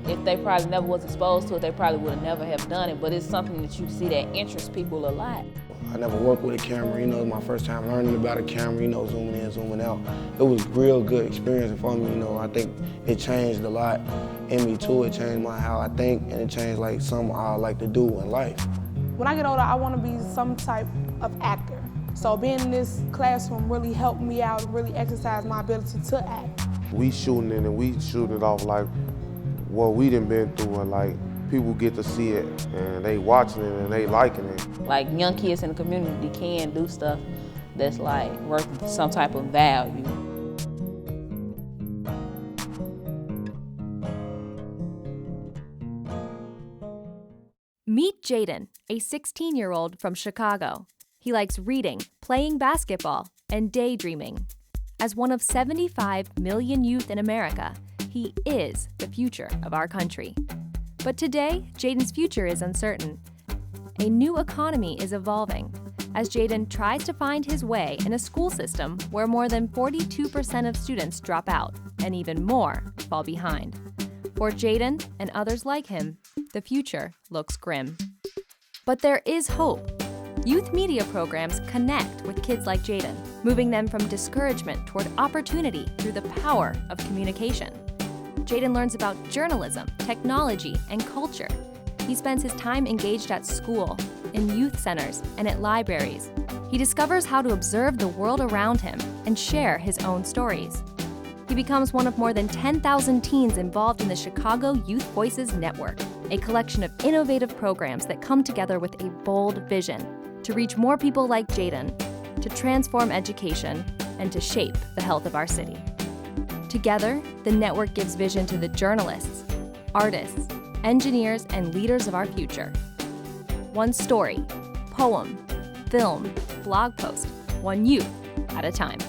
If they probably never was exposed to it, they probably would have never have done it, but it's something that you see that interests people a lot. I never worked with a camera, it was my first time learning about a camera, zooming in, zooming out. It was a real good experience for me, I think it changed a lot in me too. It changed how I think, and it changed something I like to do in life. When I get older, I want to be some type of actor. So being in this classroom really helped me out, really exercise my ability to act. We shooting it and we shooting it off like what we done been through, and people get to see it and they watching it and they liking it. Like young kids in the community can do stuff that's worth some type of value. Meet Jaden, a 16-year-old from Chicago. He likes reading, playing basketball, and daydreaming. As one of 75 million youth in America, he is the future of our country. But today, Jaden's future is uncertain. A new economy is evolving as Jaden tries to find his way in a school system where more than 42% of students drop out and even more fall behind. For Jaden and others like him, the future looks grim. But there is hope. Youth media programs connect with kids like Jaden, moving them from discouragement toward opportunity through the power of communication. Jaden learns about journalism, technology, and culture. He spends his time engaged at school, in youth centers, and at libraries. He discovers how to observe the world around him and share his own stories. He becomes one of more than 10,000 teens involved in the Chicago Youth Voices Network, a collection of innovative programs that come together with a bold vision to reach more people like Jaden, to transform education, and to shape the health of our city. Together, the network gives vision to the journalists, artists, engineers, and leaders of our future. One story, poem, film, blog post, one youth at a time.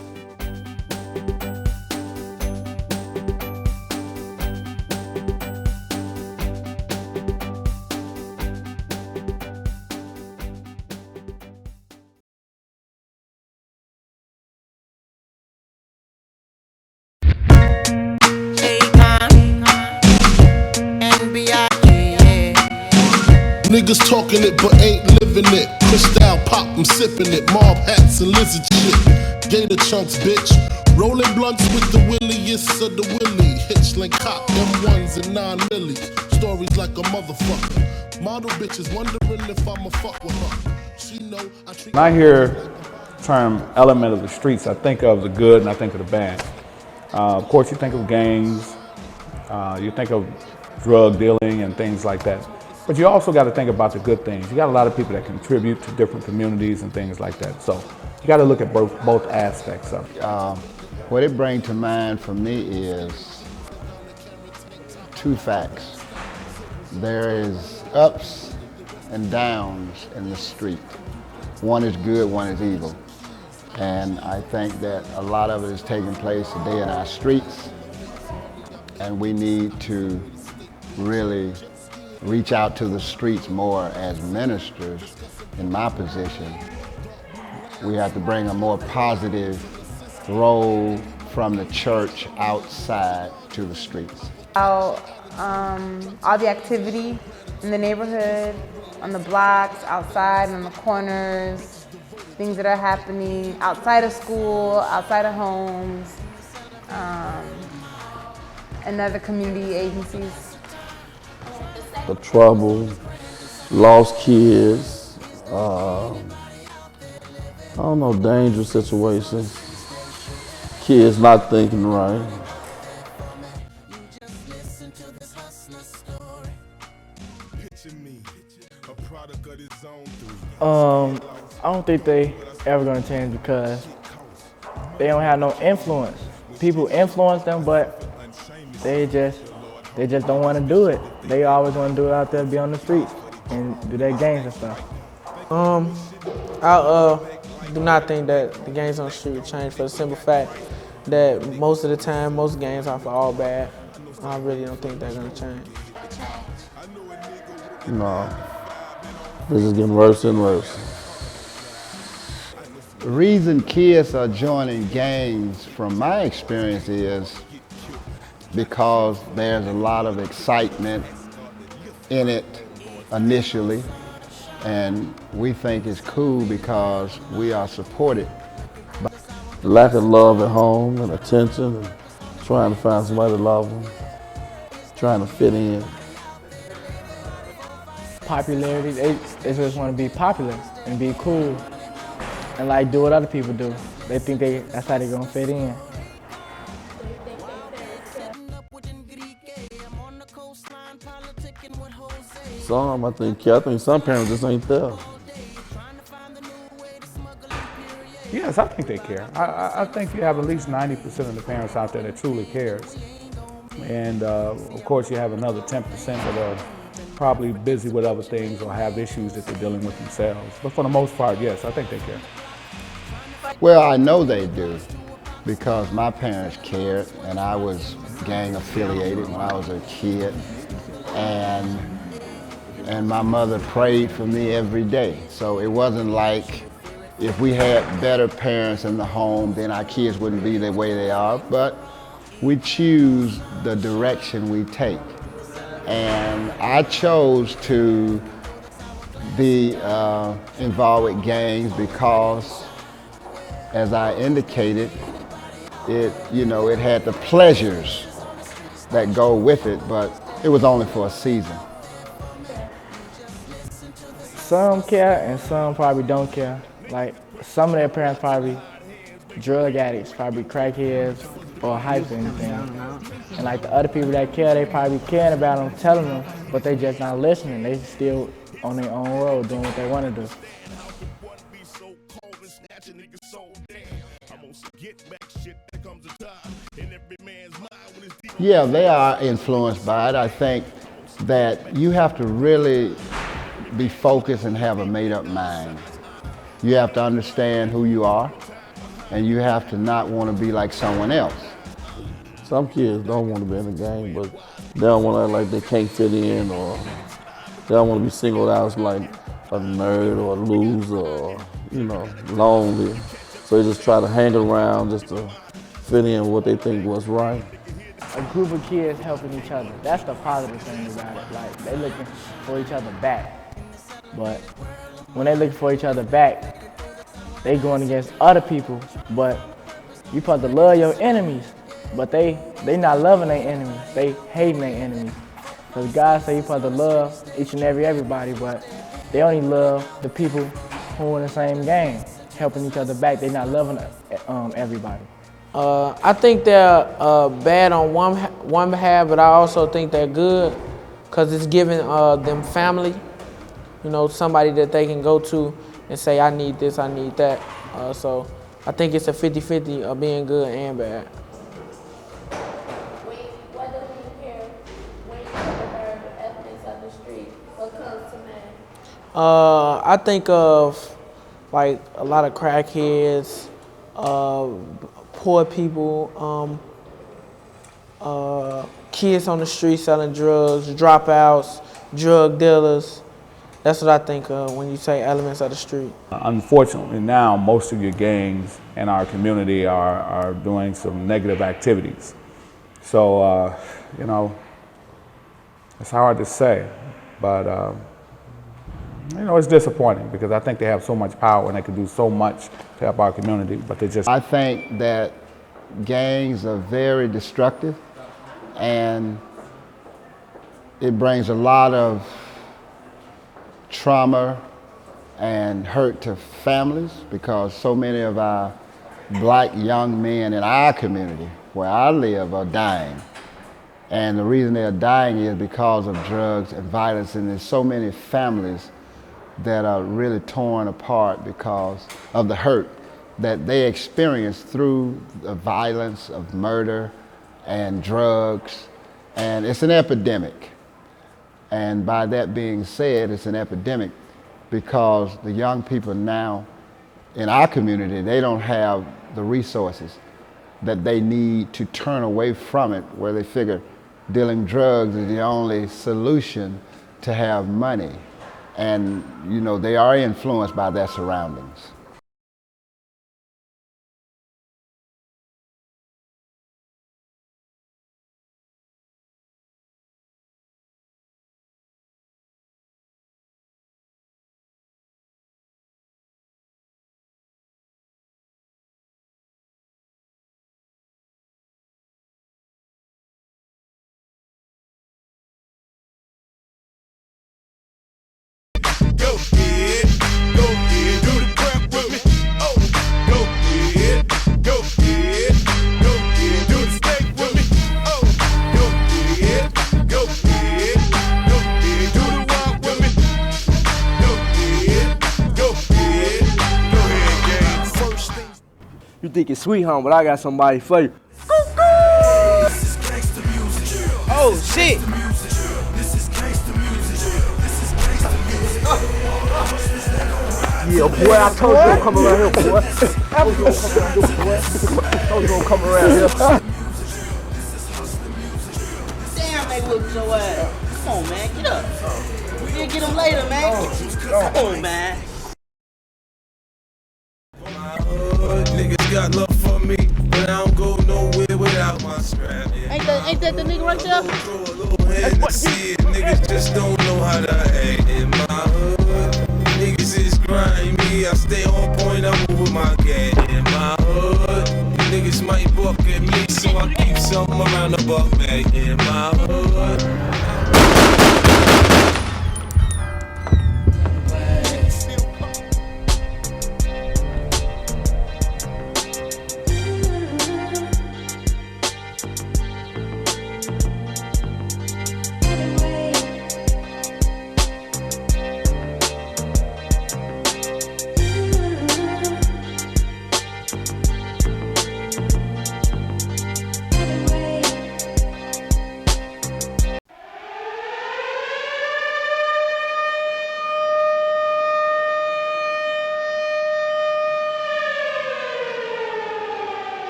Niggas talking it but ain't living it. Crystal pop, I'm sipping it. Mob hats and lizard shit. Gator chunks, bitch. Rolling blunts with the williest of the willy. Hitchlink cop, M1s and 9 millis. Stories like a motherfucker. Model bitches wondering if I'ma fuck with her. She know I treat. When I hear the term element of the streets, I think of the good and I think of the bad. Of course, you think of gangs, you think of drug dealing and things like that. But you also got to think about the good things. You got a lot of people that contribute to different communities and things like that. So you got to look at both aspects of it. What it brings to mind for me is two facts. There is ups and downs in the street. One is good, one is evil. And I think that a lot of it is taking place today in our streets. And we need to really reach out to the streets more as ministers. In my position, we have to bring a more positive role from the church outside to the streets. All the activity in the neighborhood, on the blocks, outside, on the corners, things that are happening outside of school, outside of homes, and other community agencies. The trouble, lost kids, I don't know, dangerous situations, kids not thinking right. I don't think they ever gonna change because they don't have no influence. People influence them, but they just don't want to do it. They always want to do it out there, be on the streets, and do their games and stuff. I do not think that the games on the street will change for the simple fact that most of the time, most games are for all bad. I really don't think they're gonna change. No, this is getting worse and worse. The reason kids are joining gangs, from my experience, is because there's a lot of excitement in it initially, and we think it's cool because we are supported. Lack of love at home and attention, and trying to find somebody to love them, trying to fit in. Popularity, they just want to be popular and be cool and like do what other people do. They think that's how they're gonna fit in. Some, I think some parents just ain't there. Yes, I think they care. I think you have at least 90% of the parents out there that truly cares. And of course you have another 10% that are probably busy with other things or have issues that they're dealing with themselves. But for the most part, yes, I think they care. Well, I know they do because my parents cared, and I was gang affiliated when I was a kid. And my mother prayed for me every day. So it wasn't like if we had better parents in the home, then our kids wouldn't be the way they are. But we choose the direction we take. And I chose to be involved with gangs because, as I indicated, it had the pleasures that go with it, but it was only for a season. Some care and some probably don't care. Like some of their parents probably drug addicts, probably crackheads or hype or anything. And like the other people that care, they probably caring about them, telling them, but they just not listening. They still on their own road doing what they want to do. Yeah, they are influenced by it. I think that you have to really be focused and have a made-up mind. You have to understand who you are, and you have to not want to be like someone else. Some kids don't want to be in the game, but they don't want to act like they can't fit in, or they don't want to be singled out as like a nerd or a loser or, you know, lonely. So they just try to hang around just to fit in with what they think was right. A group of kids helping each other. That's the positive thing about it. Like, they looking for each other back. But when they looking for each other back, they going against other people. But you supposed to love your enemies. But they not loving their enemies. They hating their enemies. Because God say you supposed to love each and everybody, but they only love the people who in the same game, helping each other back. They not loving everybody. I think they're bad on one behalf, but I also think they're good because it's giving them family, you know, somebody that they can go to and say, I need this, I need that. So I think it's a 50-50 of being good and bad. What do you hear when you heard the evidence of the street? What comes to mind? I think of like a lot of crackheads, poor people, kids on the street selling drugs, dropouts, drug dealers. That's what I think of when you say elements of the street. Unfortunately now, most of your gangs in our community are doing some negative activities. So, you know, it's hard to say, but you know, it's disappointing because I think they have so much power and they can do so much to help our community, but they just... I think that gangs are very destructive, and it brings a lot of trauma and hurt to families because so many of our black young men in our community where I live are dying. And the reason they're dying is because of drugs and violence, and there's so many families that are really torn apart because of the hurt that they experience through the violence of murder and drugs, and it's an epidemic. And by that being said, it's an epidemic because the young people now in our community, they don't have the resources that they need to turn away from it, where they figure dealing drugs is the only solution to have money. And, you know, they are influenced by their surroundings. You think it's sweet, huh? But I got somebody for you. Oh, shit. Yeah, boy, I told you don't come around here, boy. I told you don't come around here, boy. I told you don't come around here. Damn, they whooped your ass. Come on, man, get up. We'll get him later, man. Come on, man. Niggas got love for me, but I don't go nowhere without my strap. Yeah. Ain't that the nigga right there? Niggas just don't know how to act in my hood. Niggas is grimy, I stay on point, I move with my gang in my hood. Niggas might buck at me, so I keep some I'm around the buck, man, in my hood.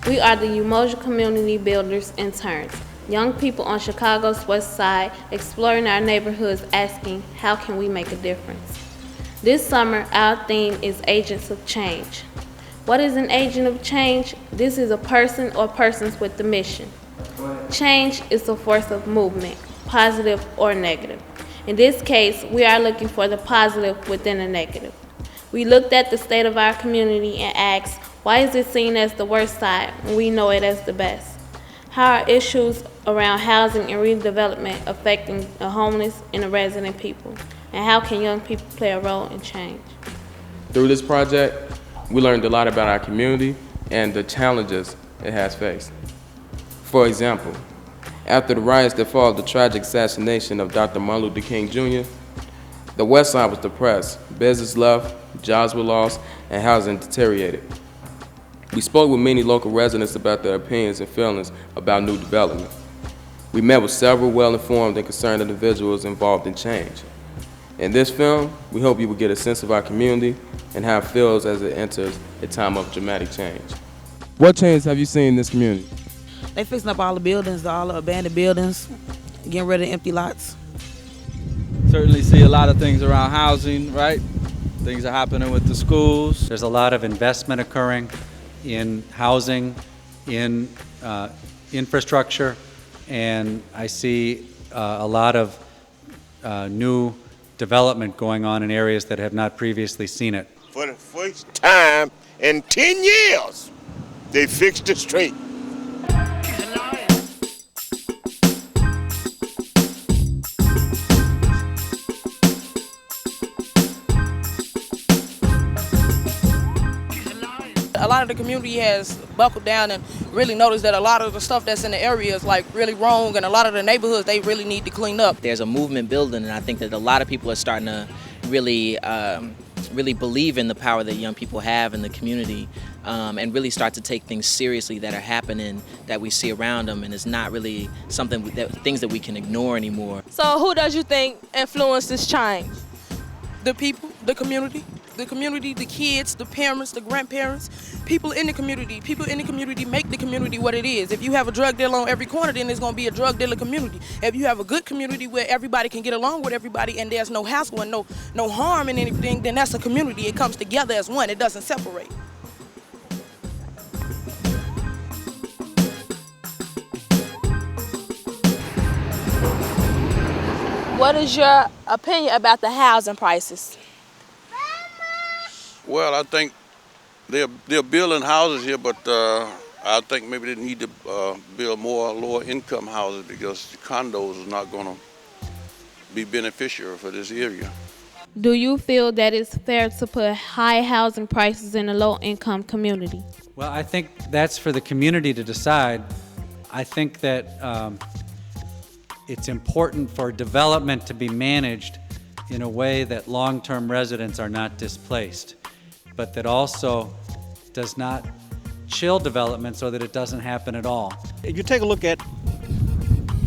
We are the Umoja Community Builders Interns, young people on Chicago's West Side exploring our neighborhoods asking, how can we make a difference? This summer, our theme is Agents of Change. What is an agent of change? This is a person or persons with the mission. Change is a force of movement, positive or negative. In this case, we are looking for the positive within the negative. We looked at the state of our community and asked, why is it seen as the worst side when we know it as the best? How are issues around housing and redevelopment affecting the homeless and the resident people? And how can young people play a role in change? Through this project, we learned a lot about our community and the challenges it has faced. For example, after the riots that followed the tragic assassination of Dr. Martin Luther King Jr., the West Side was depressed, business left, jobs were lost, and housing deteriorated. We spoke with many local residents about their opinions and feelings about new development. We met with several well-informed and concerned individuals involved in change. In this film, we hope you will get a sense of our community and how it feels as it enters a time of dramatic change. What change have you seen in this community? They fixing up all the buildings, all the abandoned buildings, getting rid of empty lots. Certainly see a lot of things around housing, right? Things are happening with the schools. There's a lot of investment occurring in housing, in infrastructure, and I see a lot of new development going on in areas that have not previously seen it. For the first time in 10 years, they fixed the street. A lot of the community has buckled down and really noticed that a lot of the stuff that's in the area is like really wrong, and a lot of the neighborhoods they really need to clean up. There's a movement building, and I think that a lot of people are starting to really believe in the power that young people have in the community, and really start to take things seriously that are happening that we see around them, and it's not really things that we can ignore anymore. So who does you think influenced this change? The people, the community, the kids, the parents, the grandparents, people in the community. People in the community make the community what it is. If you have a drug dealer on every corner, then there's going to be a drug dealer community. If you have a good community where everybody can get along with everybody and there's no hassle and no harm in anything, then that's a community. It comes together as one. It doesn't separate. What is your opinion about the housing prices? Well, I think they're building houses here, but I think maybe they need to build more lower income houses because the condos is not going to be beneficial for this area. Do you feel that it's fair to put high housing prices in a low-income community? Well, I think that's for the community to decide. I think that it's important for development to be managed in a way that long-term residents are not displaced, but that also does not chill development so that it doesn't happen at all. If you take a look at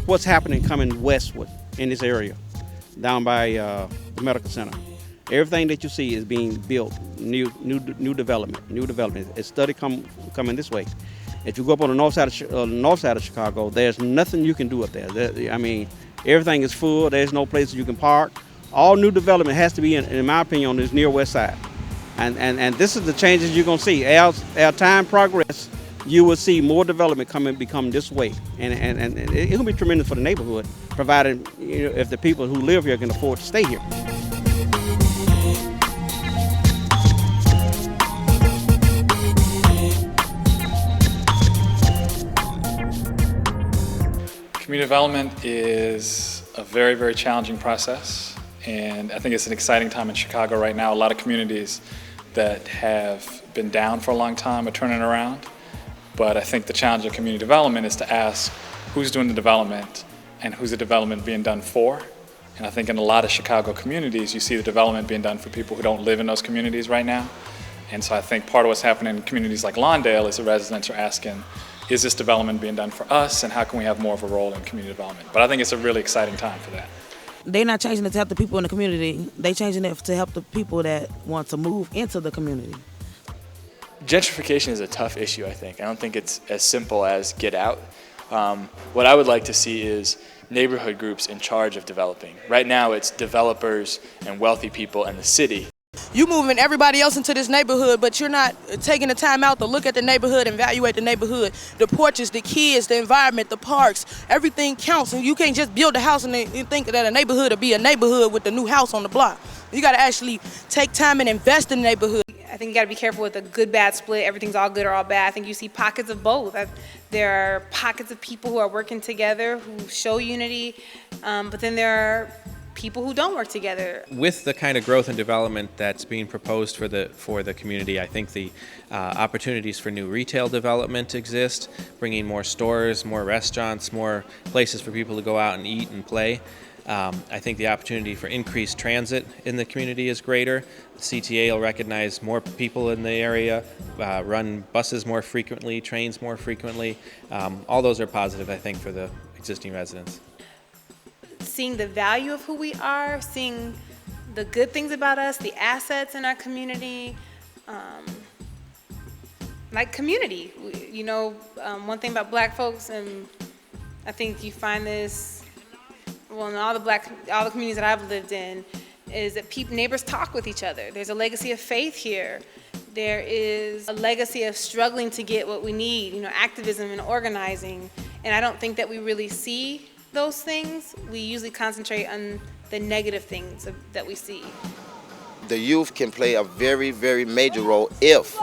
what's happening coming westward in this area, down by the medical center, everything that you see is being built, new development. It's study coming this way. If you go up on the north side of Chicago, there's nothing you can do up there. I mean, everything is full. There's no places you can park. All new development has to be, in my opinion, on this near west side. And this is the changes you're going to see. As time progresses, you will see more development become this way, and it's gonna be tremendous for the neighborhood, provided if the people who live here can afford to stay here. Community development is a very, very challenging process, and I think it's an exciting time in Chicago right now. A lot of communities that have been down for a long time are turning around, but I think the challenge of community development is to ask who's doing the development and who's the development being done for. And I think in a lot of Chicago communities, you see the development being done for people who don't live in those communities right now. And so I think part of what's happening in communities like Lawndale is the residents are asking, is this development being done for us, and how can we have more of a role in community development? But I think it's a really exciting time for that. They're not changing it to help the people in the community. They're changing it to help the people that want to move into the community. Gentrification is a tough issue, I think. I don't think it's as simple as get out. What I would like to see is neighborhood groups in charge of developing. Right now it's developers and wealthy people in the city. You moving everybody else into this neighborhood, but you're not taking the time out to look at the neighborhood and evaluate the neighborhood. The porches, the kids, the environment, the parks, everything counts. And you can't just build a house and think that a neighborhood will be a neighborhood with the new house on the block. You got to actually take time and invest in the neighborhood. I think you got to be careful with a good-bad split. Everything's all good or all bad. I think you see pockets of both. There are pockets of people who are working together, who show unity, but then there are people who don't work together. With the kind of growth and development that's being proposed for the community, I think the opportunities for new retail development exist, bringing more stores, more restaurants, more places for people to go out and eat and play. I think the opportunity for increased transit in the community is greater. The CTA will recognize more people in the area, run buses more frequently, trains more frequently. All those are positive, I think, for the existing residents. Seeing the value of who we are, seeing the good things about us, the assets in our community, like community. One thing about black folks, and I think you find this, well, in all the communities that I've lived in, is that neighbors talk with each other. There's a legacy of faith here. There is a legacy of struggling to get what we need, activism and organizing. And I don't think that we really see those things. We usually concentrate on the negative things that we see. The youth can play a very, very major role if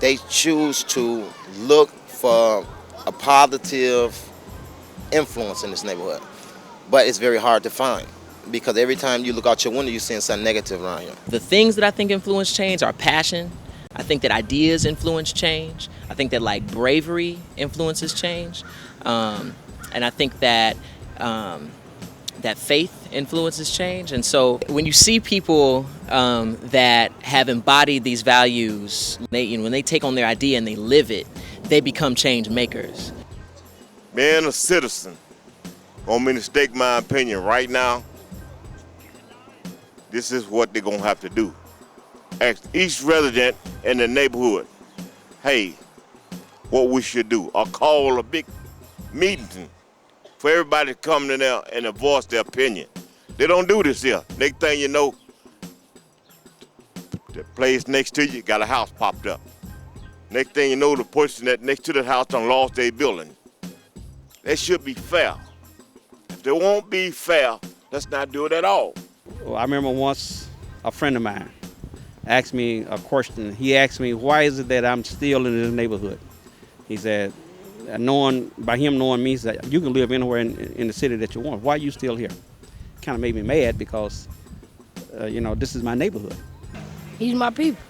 they choose to look for a positive influence in this neighborhood. But it's very hard to find, because every time you look out your window, you're seeing something negative around here. The things that I think influence change are passion. I think that ideas influence change. I think that bravery influences change. And I think that that faith influences change. And so when you see people that have embodied these values, when they take on their idea and they live it, they become change makers. Being a citizen, want me to stake my opinion right now, this is what they're gonna have to do. Ask each resident in the neighborhood, hey, what we should do, or call a big meeting for everybody to come in there and voice their opinion. They don't do this here. Next thing you know, the place next to you got a house popped up. Next thing you know, the person that next to the house done lost their building. That should be fair. If they won't be fair, let's not do it at all. Well, I remember once a friend of mine asked me a question. He asked me, why is it that I'm still in this neighborhood? He said, by him knowing me, he said, you can live anywhere in the city that you want. Why are you still here? Kind of made me mad because, this is my neighborhood. He's my people.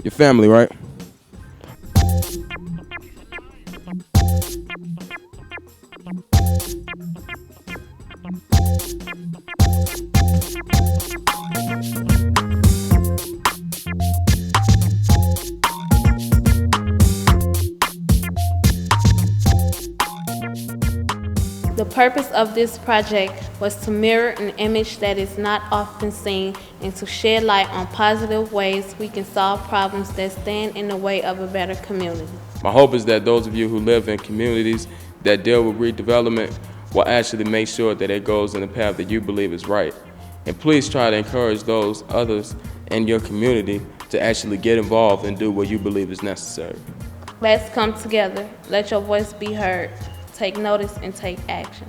Your family, right? The purpose of this project was to mirror an image that is not often seen and to shed light on positive ways we can solve problems that stand in the way of a better community. My hope is that those of you who live in communities that deal with redevelopment will actually make sure that it goes in the path that you believe is right. And please try to encourage those others in your community to actually get involved and do what you believe is necessary. Let's come together. Let your voice be heard. Take notice and take action.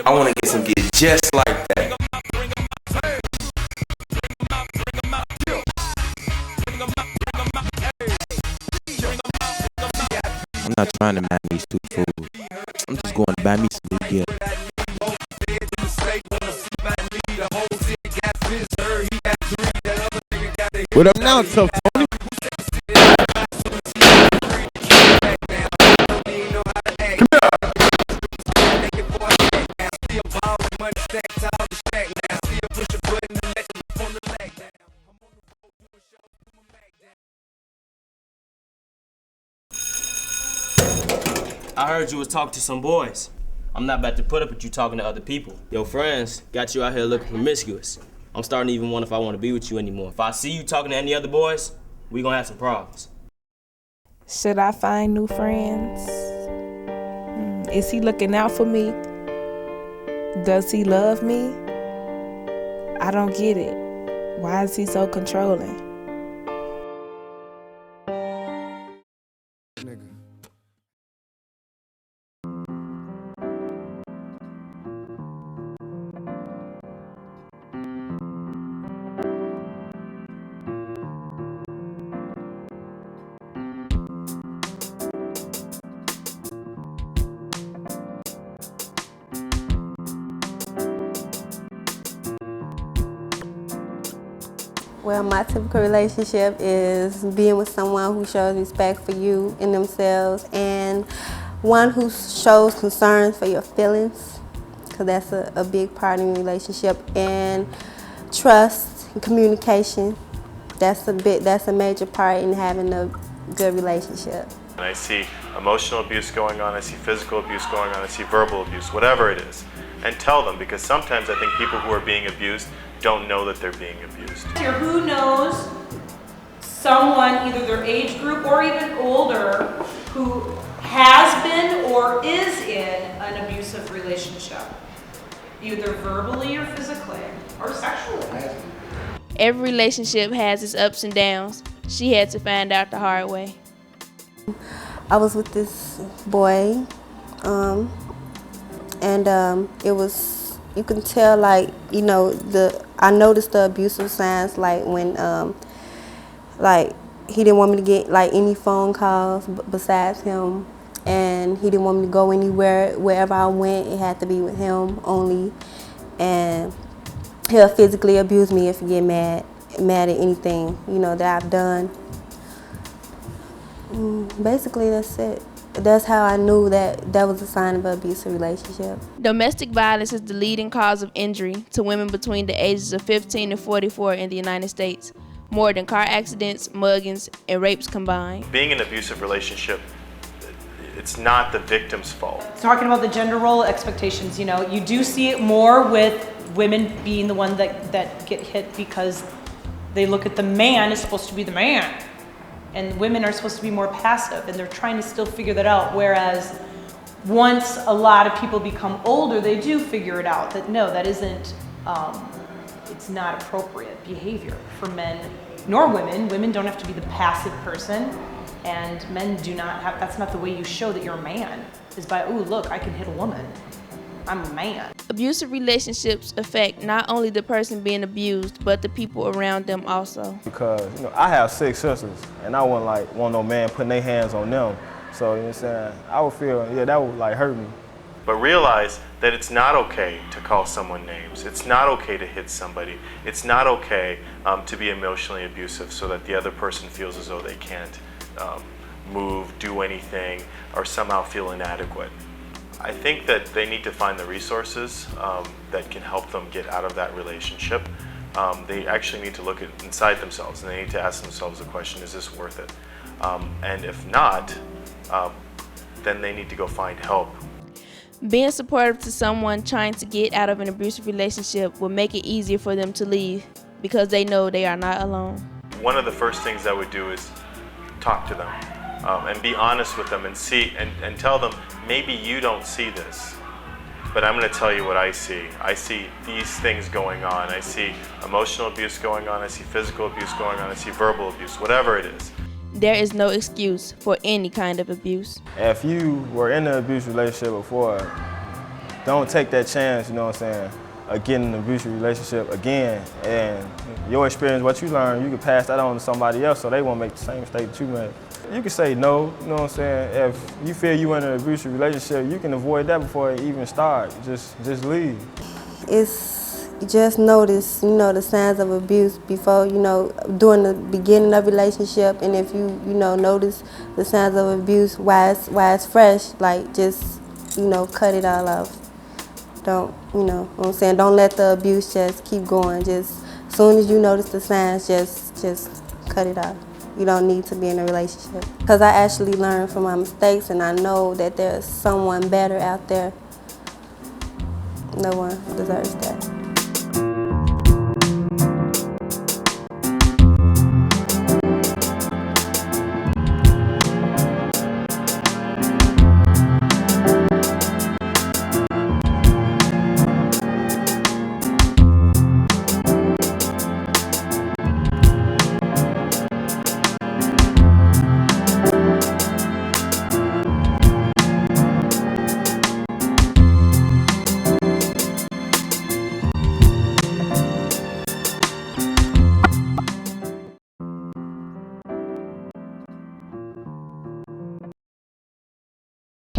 I want to get some kids just like that. I'm not trying to buy me stupid food. I'm just going to buy me some new gear. What up now, tough Tony? I heard you was talking to some boys. I'm not about to put up with you talking to other people. Your friends got you out here looking promiscuous. I'm starting to even wonder if I want to be with you anymore. If I see you talking to any other boys, we gonna have some problems. Should I find new friends? Is he looking out for me? Does he love me? I don't get it. Why is he so controlling? Well, my typical relationship is being with someone who shows respect for you and themselves, and one who shows concern for your feelings, because that's a big part in a relationship, and trust and communication. That's a major part in having a good relationship. And I see emotional abuse going on, I see physical abuse going on, I see verbal abuse, whatever it is. And tell them, because sometimes I think people who are being abused don't know that they're being abused. Who knows someone, either their age group or even older, who has been or is in an abusive relationship, either verbally or physically or sexually? Every relationship has its ups and downs. She had to find out the hard way. I was with this boy, and it was, you can tell, like, you know, I noticed the abusive signs, like when, like, he didn't want me to get like any phone calls besides him, and he didn't want me to go anywhere. Wherever I went, it had to be with him only, and he'll physically abuse me if he get mad. mad at anything, you know, that I've done. Basically, that's it. That's how I knew that that was a sign of an abusive relationship. Domestic violence is the leading cause of injury to women between the ages of 15 and 44 in the United States, more than car accidents, muggings, and rapes combined. Being in an abusive relationship, it's not the victim's fault. Talking about the gender role expectations, you know, you do see it more with women being the one that get hit because they look at the man as supposed to be the man. And women are supposed to be more passive, and they're trying to still figure that out. Whereas once a lot of people become older, they do figure it out that no, that isn't, it's not appropriate behavior for men nor women. Women don't have to be the passive person, and men do not have, that's not the way you show that you're a man, is by, ooh, look, I can hit a woman. I'm a man. Abusive relationships affect not only the person being abused, but the people around them also. Because, you know, I have 6 sisters, and I wouldn't want no man putting their hands on them. So, you know what I'm saying, I would feel, yeah, that would hurt me. But realize that it's not okay to call someone names. It's not okay to hit somebody. It's not okay to be emotionally abusive so that the other person feels as though they can't move, do anything, or somehow feel inadequate. I think that they need to find the resources that can help them get out of that relationship. They actually need to look inside themselves, and they need to ask themselves the question, is this worth it? And if not, then they need to go find help. Being supportive to someone trying to get out of an abusive relationship will make it easier for them to leave because they know they are not alone. One of the first things I would do is talk to them and be honest with them and see and tell them, maybe you don't see this, but I'm going to tell you what I see. I see these things going on. I see emotional abuse going on. I see physical abuse going on. I see verbal abuse, whatever it is. There is no excuse for any kind of abuse. If you were in an abusive relationship before, don't take that chance, you know what I'm saying, of getting in an abusive relationship again. And your experience, what you learn, you can pass that on to somebody else so they won't make the same mistake that you made. You can say no, you know what I'm saying? If you feel you're in an abusive relationship, you can avoid that before it even starts. Just leave. It's just notice, you know, the signs of abuse before, you know, during the beginning of relationship, and if you know, notice the signs of abuse while it's fresh, like just, you know, cut it all off. Don't, you know what I'm saying? Don't let the abuse just keep going. Just as soon as you notice the signs, just cut it off. You don't need to be in a relationship. Because I actually learned from my mistakes, and I know that there's someone better out there. No one deserves that.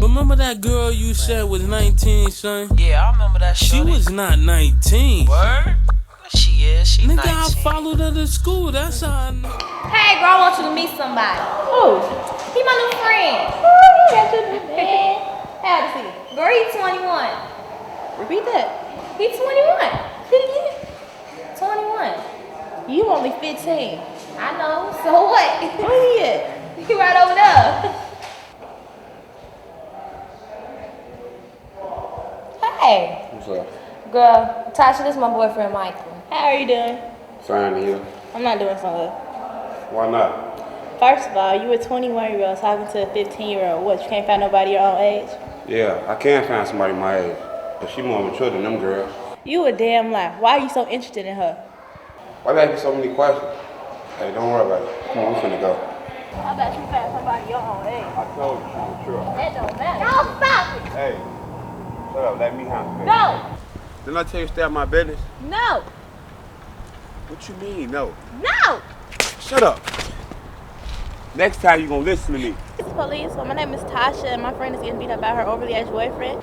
Remember that girl you said was 19, son? Yeah, I remember that shorty. She was not 19. Word? She is. She 19. Nigga, I followed her to school. That's how I know. Hey, girl, I want you to meet somebody. Who? He my new friend. That's your new man. How old is he? Girl, he's 21. Repeat that. He's 21. Say it again. 21. You only 15. I know. So what? Where he at? He right over there. Hey. What's up? Girl, Tasha, this is my boyfriend, Michael. How are you doing? Fine, and you? I'm not doing so good. Why not? First of all, you a 21-year-old talking to a 15-year-old. What, you can't find nobody your own age? Yeah, I can find somebody my age, but she more mature than them girls. You a damn lie. Why are you so interested in her? Why they ask so many questions? Hey, don't worry about it. Come on, we finna go. How about you find somebody your own age? I told you, I'm mature. That don't matter. Y'all stop it! Hey, shut up, let me handle it. No! Didn't I tell you to stay out my business? No! What you mean, no? No! Shut up. Next time you gonna listen to me. It's police. So my name is Tasha, and my friend is getting beat up by her overly aged boyfriend.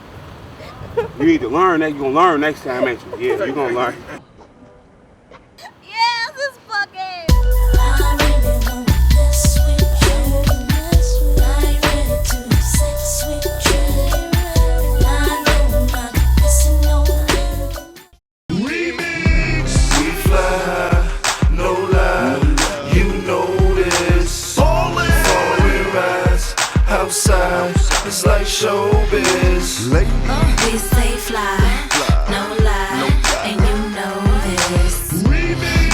You need to learn that. You gonna learn next time, ain't you? Yeah, you gonna learn. Yes, it's fucking outside, it's like showbiz. We stay fly, no lie, and you know this.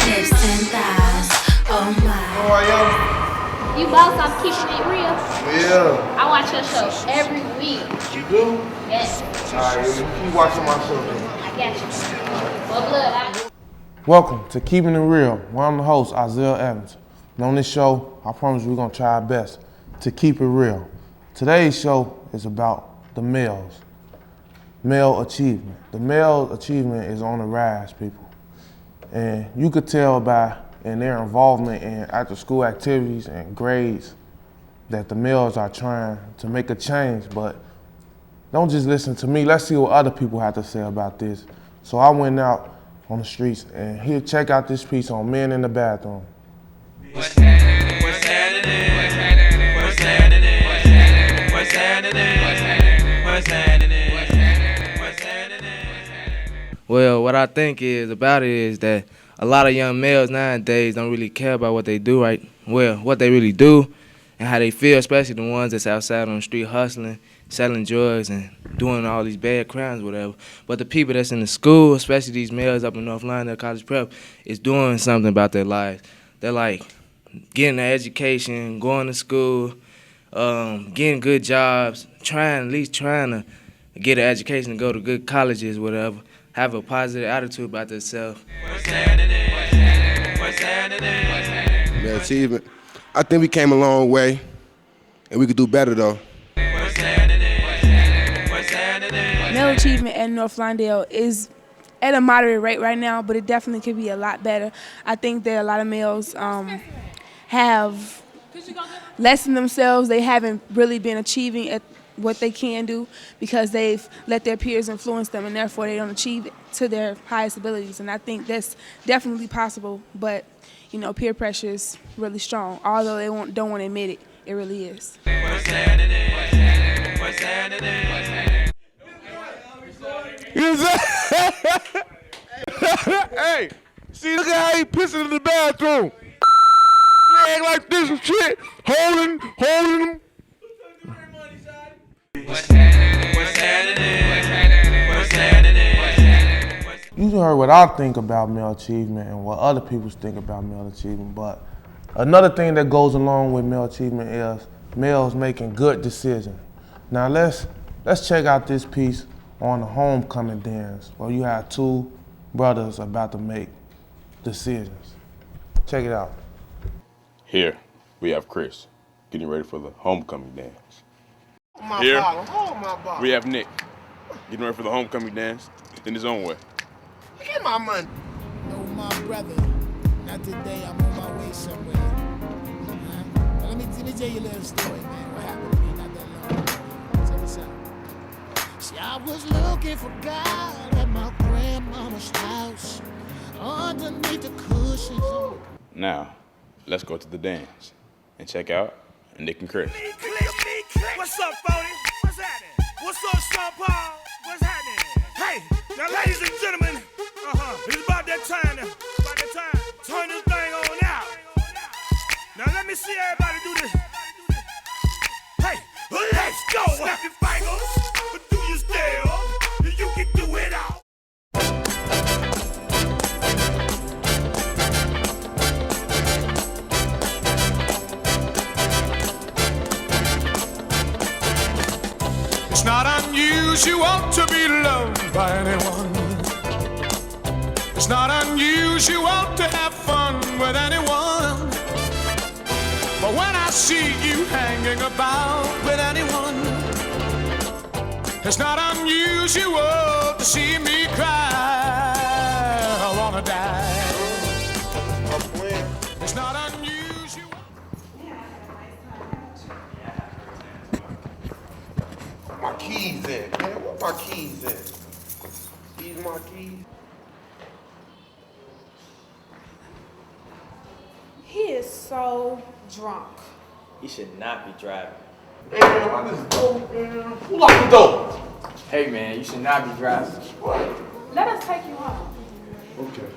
Hips and thighs, oh my. How are y'all? You boss off keeping it real. Yeah. I watch your show every week. You do? Yes. Alright, keep watching my show then. I got you. Well, blood, Welcome to Keeping It Real. Well, I'm the host, Isaiah Evans. And on this show, I promise we're gonna try our best to keep it real. Today's show is about the males. Male achievement. The male achievement is on the rise, people. And you could tell by in their involvement in after school activities and grades that the males are trying to make a change, but don't just listen to me. Let's see what other people have to say about this. So I went out on the streets and here, check out this piece on men in the bathroom. What's happening? What's happening? What's happening? What's happening? What's happening? What's happening? What's happening? What's happening? What's happening? Well, what I think is about it is that a lot of young males nowadays don't really care about what they do, right? Well, what they really do and how they feel, especially the ones that's outside on the street hustling, selling drugs, and doing all these bad crimes, whatever. But the people that's in the school, especially these males up in North London, college prep, is doing something about their lives. They're like getting an education, going to school, getting good jobs, at least trying to get an education and go to good colleges, whatever. Have a positive attitude about themselves. What's happening? What's happening? What's happening? What's happening? Male achievement. I think we came a long way, and we could do better though. What's happening? What's happening? What's happening? Male achievement at North Lawndale is at a moderate rate right now, but it definitely could be a lot better. I think that a lot of males have less in themselves. They haven't really been achieving at what they can do because they've let their peers influence them, and therefore they don't achieve to their highest abilities. And I think that's definitely possible, but you know, peer pressure is really strong. Although they don't want to admit it, it really is. What's happening? What's happening? What's happening? What's happening? You know what I'm saying? Hey, see, look at how he pissing in the bathroom. He ain't like this and shit, holding him. What's happening? What's happening? What's happening? What's happening? You heard what I think about male achievement and what other people think about male achievement, but another thing that goes along with male achievement is males making good decisions. Now let's check out this piece on the homecoming dance where you have two brothers about to make decisions. Check it out. Here we have Chris getting ready for the homecoming dance. Here We have Nick getting ready for the homecoming dance in his own way. Get my money. No, my brother. Not today. I'm on my way somewhere. Well, let me tell you a little story, man. What happened to me not that long ago. Check this out. See, I was looking for God at my grandmama's house, underneath the cushions. Now, let's go to the dance and check out Nick and Chris. What's up, Phony? What's happening? What's up, Sean Paul? What's happening? Hey, now, ladies and gentlemen, it's about that time. Turn this thing on out. Now, let me see everybody do this. Hey, let's go. Snap your fingers, but do you still? You can do it all. It's not unusual to be loved by anyone. It's not unusual to have fun with anyone. But when I see you hanging about with anyone, it's not unusual to see me cry. I wanna die. It's not unusual. My keys in, man. Where my keys at? These my keys. He is so drunk. He should not be driving. Man, lock this door, man. Who locked the door? Hey man, you should not be driving. Let us take you home. Okay.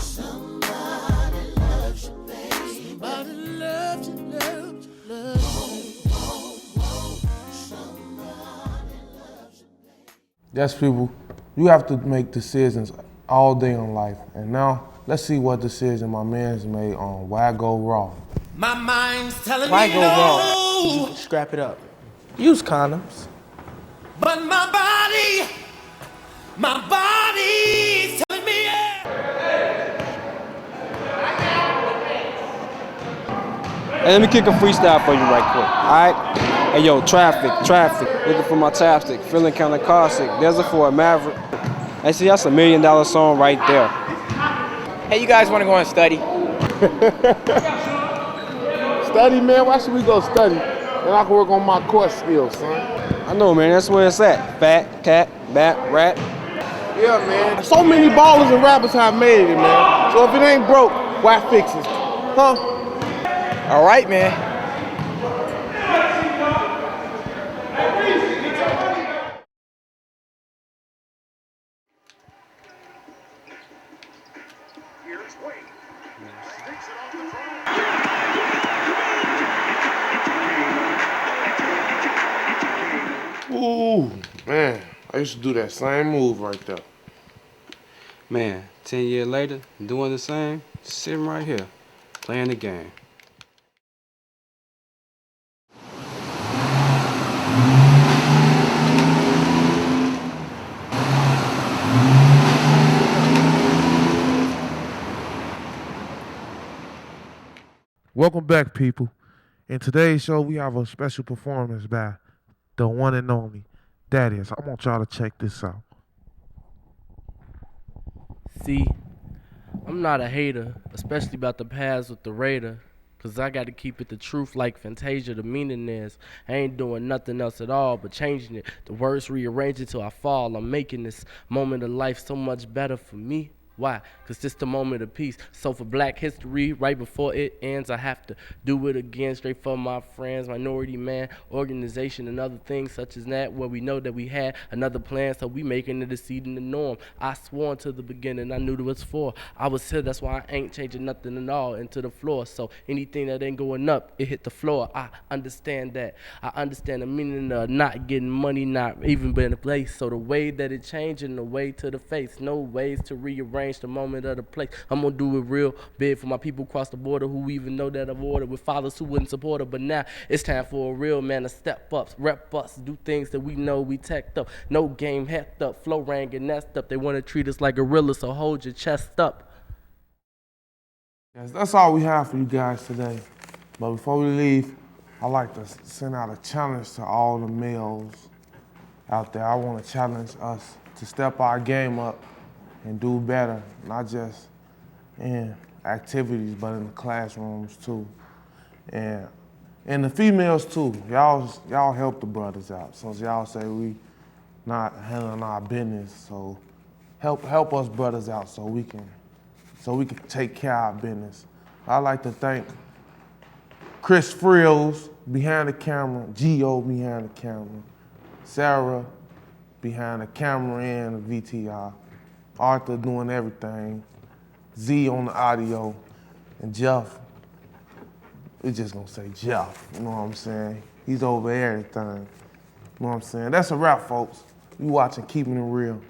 Somebody loves you, baby. Somebody loves you, loves you, loves you. Yes, people, you have to make decisions all day in life. And now, let's see what decision my man's made on Why Go Raw. My mind's telling Why me go no, wrong? Scrap it up. Use condoms. but my body's telling me yeah. Hey, let me kick a freestyle for you right quick, all right? Hey, yo, traffic, looking for my chapstick, feeling kind of caustic, desert for a maverick. Hey, see, that's $1 million song right there. Hey, you guys want to go and study? Study, man? Why should we go study? And I can work on my core skills, son. I know, man, that's where it's at. Fat, cat, bat, rat. Yeah, man. So many ballers and rappers have made it, man. So if it ain't broke, why fix it? Huh? All right, man. Ooh, man. I used to do that same move right there. Man, 10 years later, doing the same, sitting right here, playing the game. Welcome back, people. In today's show, we have a special performance by the one and only. That is, I want y'all to check this out. See, I'm not a hater, especially about the paths with the Raider. Cause I gotta keep it the truth like Fantasia, the meaning is I ain't doing nothing else at all but changing it. The words rearranging till I fall. I'm making this moment of life so much better for me. Why? Cause it's the moment of peace. So for Black History, right before it ends, I have to do it again, straight for my friends, minority man, organization, and other things such as that, where we know that we had another plan, so we making it exceeding the norm. I swore until the beginning, I knew it was for. I was here, that's why I ain't changing nothing at all into the floor. So anything that ain't going up, it hit the floor. I understand that. I understand the meaning of not getting money, not even being a place. So the way that it changing, the way to the face, no ways to rearrange the moment of the place. I'm gonna do it real big for my people across the border who even know that I've ordered with fathers who wouldn't support her. But now it's time for a real man to step up, rep us, do things that we know we teched up. No game hecked up, flow rang and nest up. They wanna treat us like gorillas, so hold your chest up. Yes, that's all we have for you guys today. But before we leave, I'd like to send out a challenge to all the males out there. I want to challenge us to step our game up and do better, not just in activities, but in the classrooms too. And the females too. Y'all help the brothers out. Since y'all say we not handling our business, so help us brothers out so we can take care of our business. I'd like to thank Chris Frills behind the camera, Gio behind the camera, Sarah behind the camera and the VTR, Arthur doing everything, Z on the audio, and Jeff, we're just gonna say Jeff, you know what I'm saying? He's over everything, you know what I'm saying? That's a wrap, folks. You watching Keeping It Real.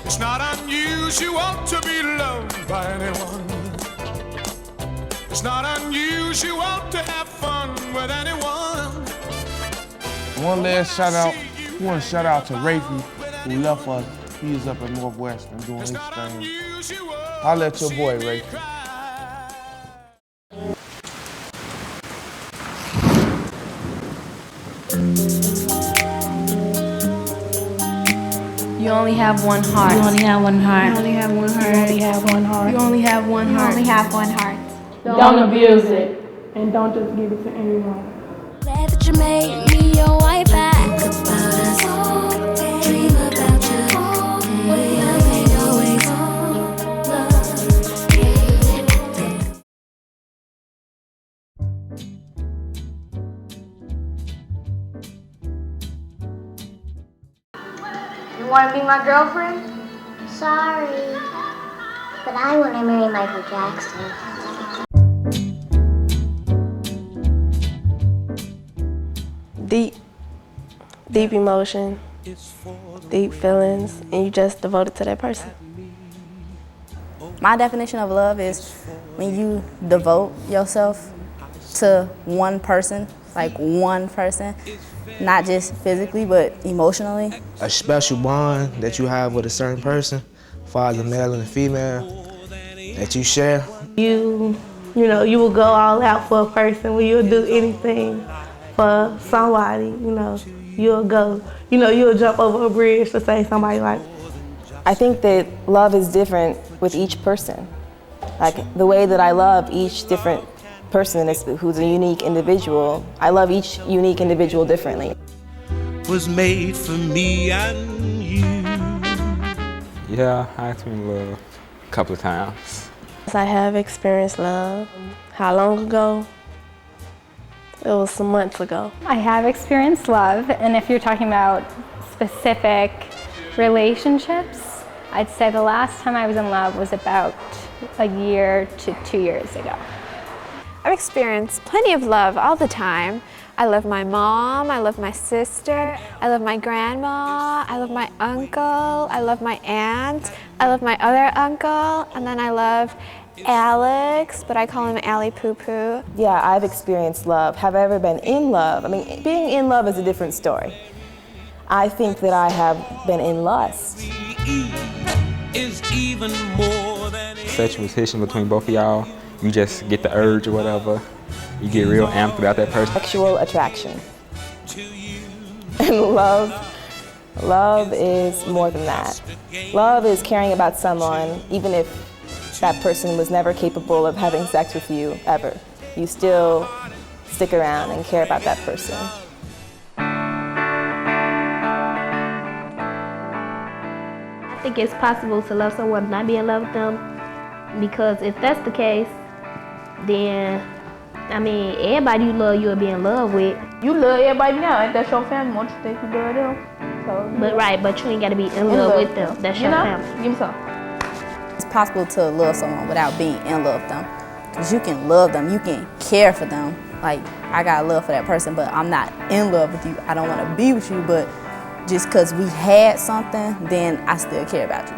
It's not unusual to be loved by anyone. It's not unusual to have fun with anyone. One last shout out, we want to shout out to Rafi, who left us. He's up in Northwestern doing his thing. Holla at your boy, Rafi. You only have one heart. You only have one heart. You only have one heart. You only have one heart. You only have one heart. You only have one heart. Don't abuse it, and don't just give it to anyone. Glad that you made me your wife. I think about us, dream about you. Love ain't always You want to be my girlfriend? Sorry. But I want to marry Michael Jackson. Deep emotion, deep feelings, and you just devoted to that person. My definition of love is when you devote yourself to one person, like one person, not just physically, but emotionally. A special bond that you have with a certain person, father, male, and female, that you share. You know, you will go all out for a person where you'll do anything for somebody, you know. You'll go, you'll jump over a bridge to save somebody life. I think that love is different with each person. Like the way that I love each different person who's a unique individual, I love each unique individual differently. Was made for me and you. Yeah, I experienced love a couple of times. I have experienced love. How long ago? It was some months ago. I have experienced love, and if you're talking about specific relationships, I'd say the last time I was in love was about a year to 2 years ago. I've experienced plenty of love all the time. I love my mom, I love my sister, I love my grandma, I love my uncle, I love my aunt, I love my other uncle, and then I love Alex, but I call him Allie Poo Poo. Yeah, I've experienced love. Have I ever been in love? I mean, being in love is a different story. I think that I have been in lust. Sexual tension between both of y'all, you just get the urge or whatever. You get real amped about that person. Sexual attraction. And love is more than that. Love is caring about someone, even if that person was never capable of having sex with you, ever. You still stick around and care about that person. I think it's possible to love someone and not be in love with them, because if that's the case, then, I mean, everybody you love, you'll be in love with. You love everybody now, ain't that your family? Won't you think you love them? So, But right, but you ain't gotta be in love with them. That's your family. Give me some. It's possible to love someone without being in love with them. Because you can love them, you can care for them. Like, I got love for that person, but I'm not in love with you. I don't want to be with you, but just because we had something, then I still care about you.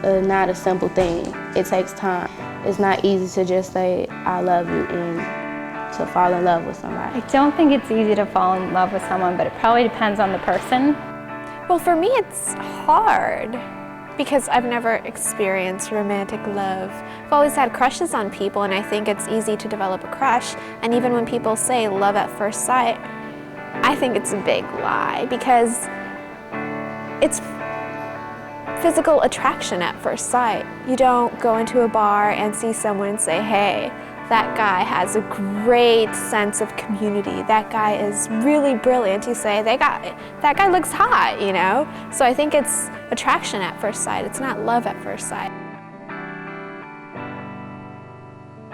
Not a simple thing. It takes time. It's not easy to just say, I love you, and to fall in love with somebody. I don't think it's easy to fall in love with someone, but it probably depends on the person. Well, for me, it's hard because I've never experienced romantic love. I've always had crushes on people, and I think it's easy to develop a crush. And even when people say love at first sight, I think it's a big lie because it's physical attraction at first sight. You don't go into a bar and see someone and say, hey, that guy has a great sense of community. That guy is really brilliant. You say, that guy looks hot, you know? So I think it's attraction at first sight. It's not love at first sight.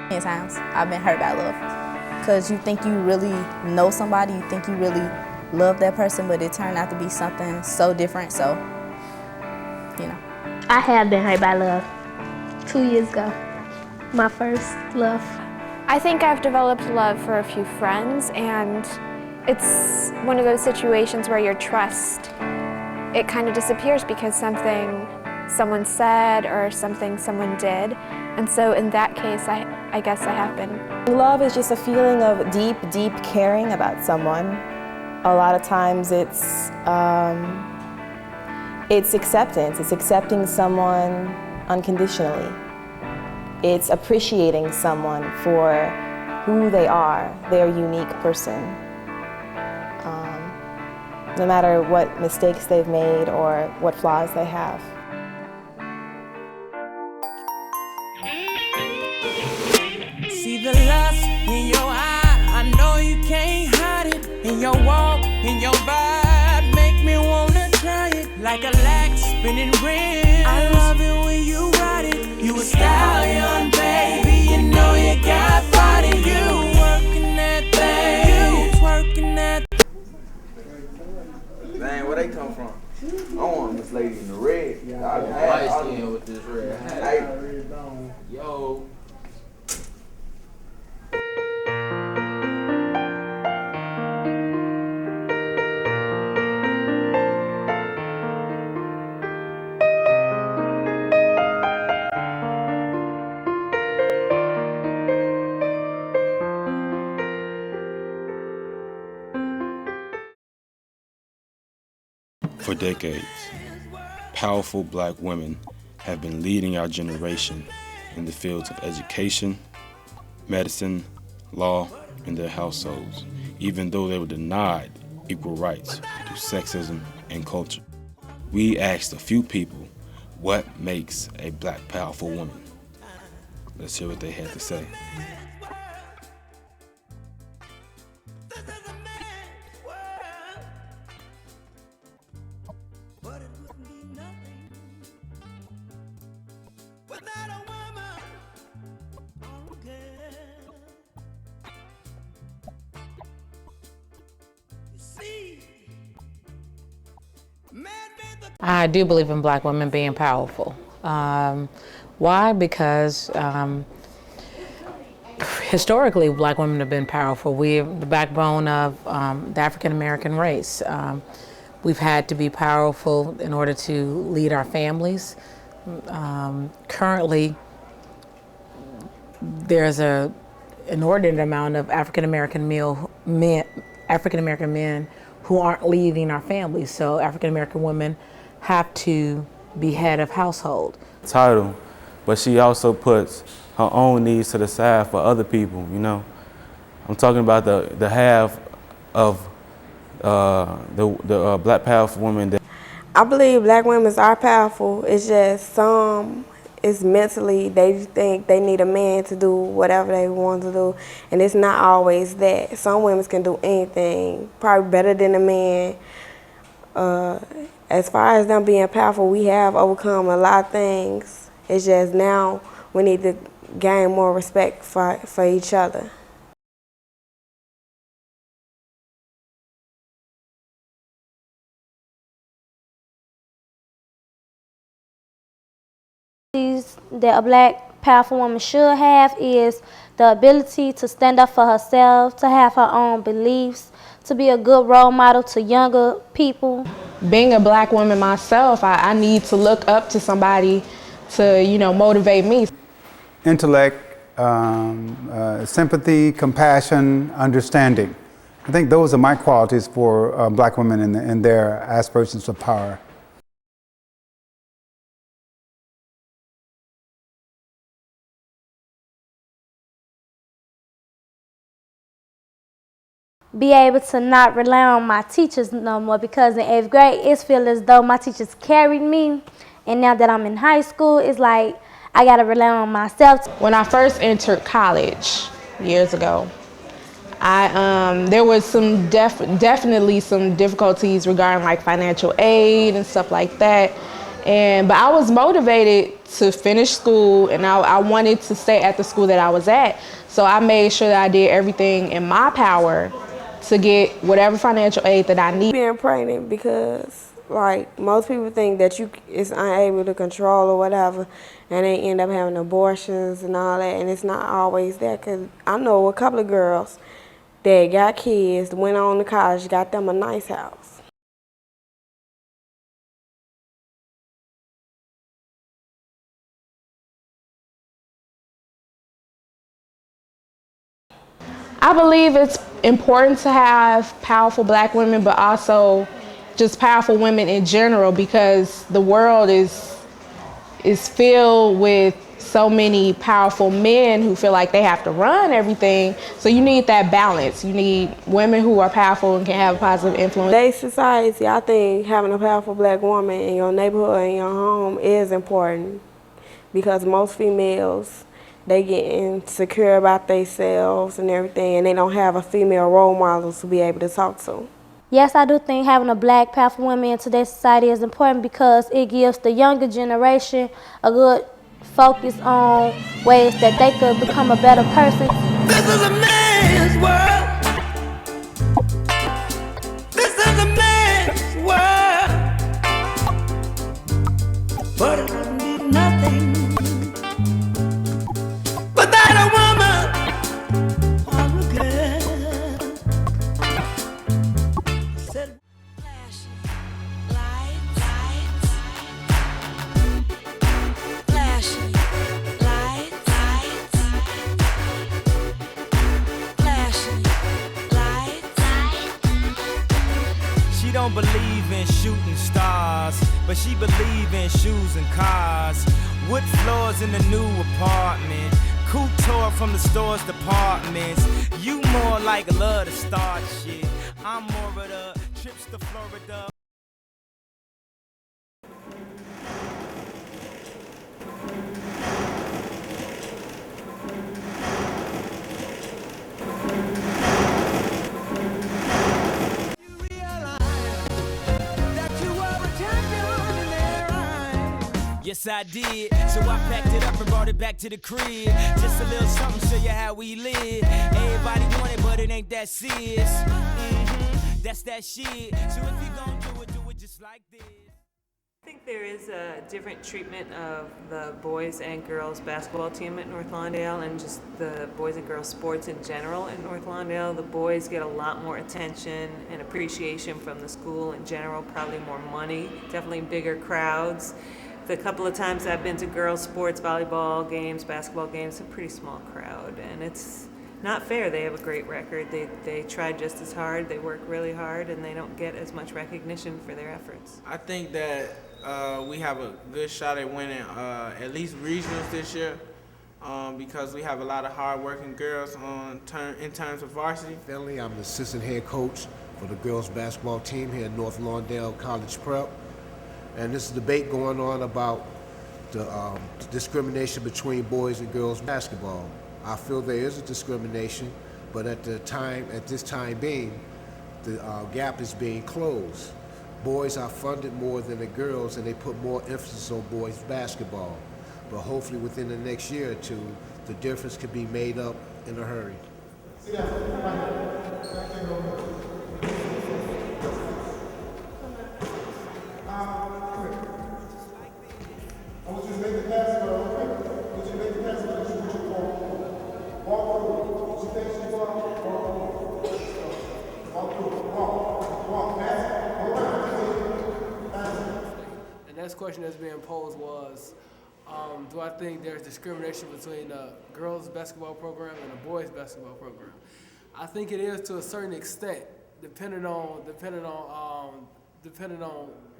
Many times I've been hurt by love. Because you think you really know somebody, you think you really love that person, but it turned out to be something so different, so, you know. I have been hurt by love 2 years ago. My first love. I think I've developed love for a few friends, and it's one of those situations where your trust, it kind of disappears because something someone said or something someone did. And so in that case, I guess I have been. Love is just a feeling of deep, deep caring about someone. A lot of times it's acceptance. It's accepting someone unconditionally. It's appreciating someone for who they are, their unique person. No matter what mistakes they've made or what flaws they have. See the lust in your eye, I know you can't hide it. In your walk, in your vibe, make me wanna try it. Like a lax spinning rims. I love it when you ride it. You a stallion, baby, you know you got body. You working that thing, you twerking that. Dang, where they come from? For decades, powerful black women have been leading our generation in the fields of education, medicine, law, and their households, even though they were denied equal rights through sexism and culture. We asked a few people what makes a black powerful woman. Let's hear what they had to say. I do believe in black women being powerful. Why? Because historically, black women have been powerful. We're the backbone of the African American race. We've had to be powerful in order to lead our families. Currently, there's an inordinate amount of African American men who aren't leading our families. So African American women have to be head of household. Title, but she also puts her own needs to the side for other people, you know. I'm talking about the half of the black powerful women. I believe black women are powerful. It's just some is mentally, they think they need a man to do whatever they want to do, and it's not always that. Some women can do anything, probably better than a man. As far as them being powerful, we have overcome a lot of things. It's just now we need to gain more respect for each other. That a black powerful woman should have is the ability to stand up for herself, to have her own beliefs, to be a good role model to younger people. Being a black woman myself, I need to look up to somebody to, you know, motivate me. Intellect, sympathy, compassion, understanding. I think those are my qualities for black women in their aspirations of power. Be able to not rely on my teachers no more, because in 8th grade it feels as though my teachers carried me, and now that I'm in high school it's like I gotta rely on myself. When I first entered college years ago, there was definitely some difficulties regarding like financial aid and stuff like that, but I was motivated to finish school, and I wanted to stay at the school that I was at, so I made sure that I did everything in my power to get whatever financial aid that I need. Being pregnant, because like most people think that you is unable to control or whatever, and they end up having abortions and all that, and it's not always that. Cause I know a couple of girls that got kids, went on to college, got them a nice house. I believe it's important to have powerful black women, but also just powerful women in general, because the world is filled with so many powerful men who feel like they have to run everything. So you need that balance. You need women who are powerful and can have a positive influence. Today's society, I think having a powerful black woman in your neighborhood and your home is important, because most females, they get insecure about themselves and everything, and they don't have a female role model to be able to talk to. Yes, I do think having a black powerful woman in today's society is important, because it gives the younger generation a good focus on ways that they could become a better person. This is a man's world. This is a man's world. But it wouldn't be nothing without a woman or a girl. Flashing lights, flashing lights, don't believe in shooting stars, but she believe in shoes and cars. Wood floors in the new apartment, couture from the store's departments. You more like love to start shit, I'm more of the trips to Florida. Yes, I did. So I packed it up and brought it back to the crib. Just a little something, show you how we live. Everybody want it, but it ain't that serious. That's that shit. So if you gon' do it just like this. I think there is a different treatment of the boys and girls basketball team at North Lawndale and just the boys and girls sports in general at North Lawndale. The boys get a lot more attention and appreciation from the school in general, probably more money, definitely bigger crowds. The couple of times I've been to girls sports, volleyball games, basketball games, a pretty small crowd, and it's not fair. They have a great record. They try just as hard, they work really hard, and they don't get as much recognition for their efforts. I think that we have a good shot at winning at least regionals this year because we have a lot of hard-working girls in terms of varsity. Finley, I'm the assistant head coach for the girls basketball team here at North Lawndale College Prep. And this is a debate going on about the discrimination between boys and girls basketball. I feel there is a discrimination, but at this time being, the gap is being closed. Boys are funded more than the girls, and they put more emphasis on boys basketball. But hopefully within the next year or two, the difference can be made up in a hurry. The next question that's being posed was, do I think there's discrimination between the girls' basketball program and the boys' basketball program? I think it is to a certain extent, depending on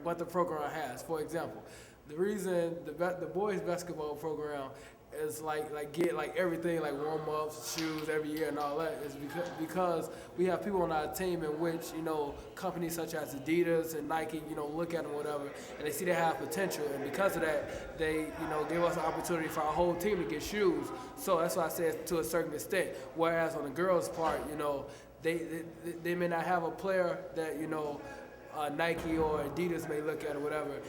what the program has. For example, the reason the boys' basketball program is get everything like warm-ups, shoes every year and all that is because we have people on our team in which, companies such as Adidas and Nike, look at them, whatever, and they see they have potential, and because of that, they, give us an opportunity for our whole team to get shoes. So that's why I say it's to a certain extent. Whereas on the girls' part, they may not have a player that, Nike or Adidas may look at or whatever,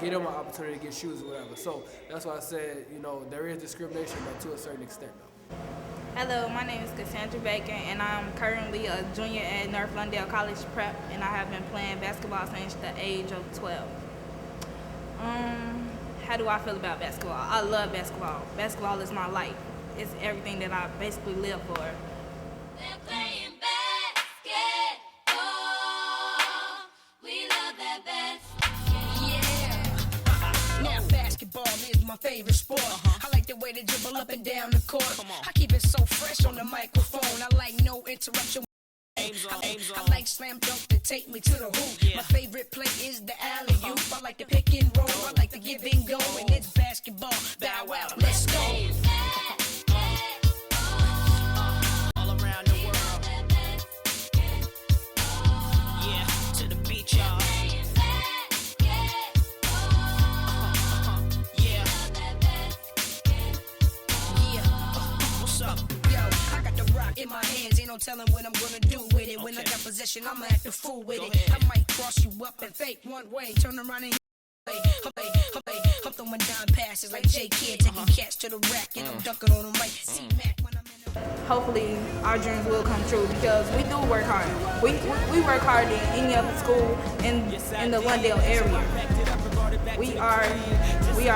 get them an opportunity to get shoes or whatever. So that's why I said, there is discrimination, but to a certain extent. Hello, my name is Cassandra Baker, and I'm currently a junior at North Lawndale College Prep, and I have been playing basketball since the age of 12. How do I feel about basketball? I love basketball. Basketball is my life. It's everything that I basically live for. They're playing basketball is my favorite sport. I like the way they dribble up and down the court. I keep it so fresh on the microphone. I like no interruption. I like slam dunk to take me to the hoop. My favorite play is the alley-oop. I like the pick and roll. I like the give and go. And it's basketball. Bow wow, let's go. All around the world. Yeah, to the beach, y'all. In my hands, ain't no telling what I'm gonna do with it. When I got possession, I'ma act a fool with it. I might cross you up and fake one way, turn around and I'm throwing down passes like J Kidd, taking cats to the rack and I'm dunking on them right. C-Mac when I'm in the... Hopefully, our dreams will come true because we do work hard. We work harder than any other school in the Lawndale area. We are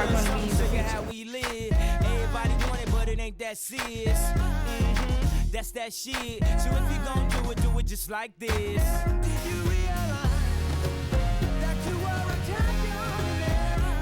going to be the future. Everybody want it, but it ain't that serious. That's that shit. So if you gon' do it just like this. You realize that you are a champion.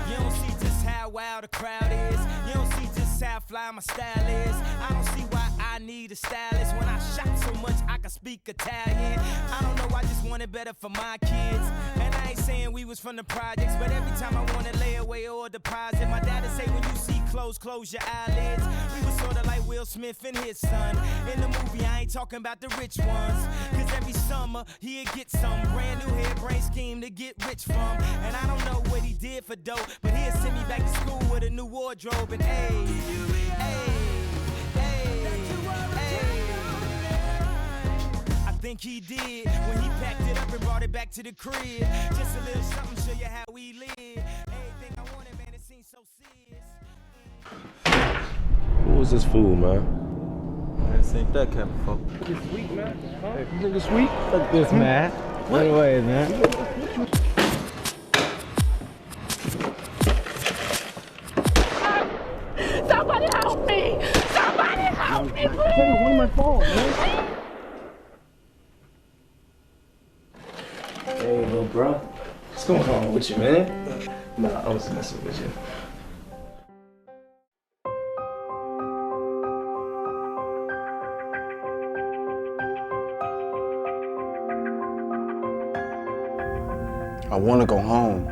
You don't see just how wild the crowd is. You don't see just how fly my style is. I don't see why I need a stylist. When I shop so much, I can speak Italian. I don't know, I just want it better for my kids. And I ain't saying we was from the projects, but every time I want to lay away or deposit, my dad'd say when you see clothes, close your eyelids. We was sorta like Will Smith and his son. In the movie, I ain't talking about the rich ones. Cause every summer, he'd get some brand new hairbrain scheme to get rich from. And I don't know what he did for dope, but he'd send me back to school with a new wardrobe. And hey, I think he did when he packed it up and brought it back to the crib. Just a little something, show you how we live. Everything I wanted, man, it seems so serious. Who was this fool, man? I ain't seen that cat before. Nigga sweet, man. Hey, nigga sweet. Look at this, man. What away, man. Somebody help me! Somebody help me, please! One of my phones, man. Hey, little bro. What's going on with you, man? Nah, I was messing with you. I want to go home.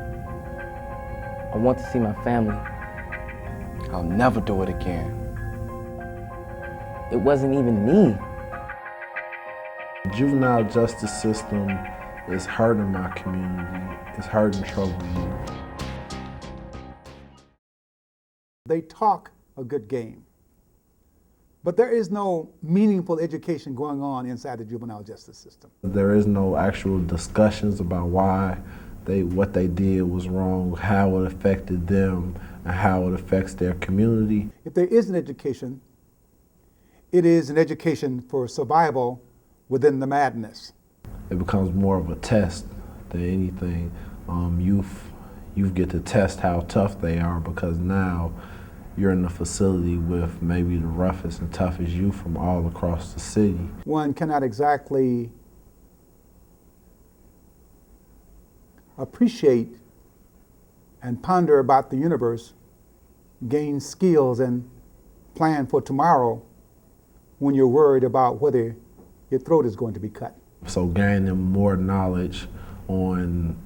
I want to see my family. I'll never do it again. It wasn't even me. The juvenile justice system is hurting my community. It's hurting troubled youth. They talk a good game, but there is no meaningful education going on inside the juvenile justice system. There is no actual discussions about why what they did was wrong, how it affected them, and how it affects their community. If there is an education, it is an education for survival within the madness. It becomes more of a test than anything. Youth get to test how tough they are because now you're in a facility with maybe the roughest and toughest youth from all across the city. One cannot exactly appreciate and ponder about the universe, gain skills and plan for tomorrow when you're worried about whether your throat is going to be cut. So gaining more knowledge on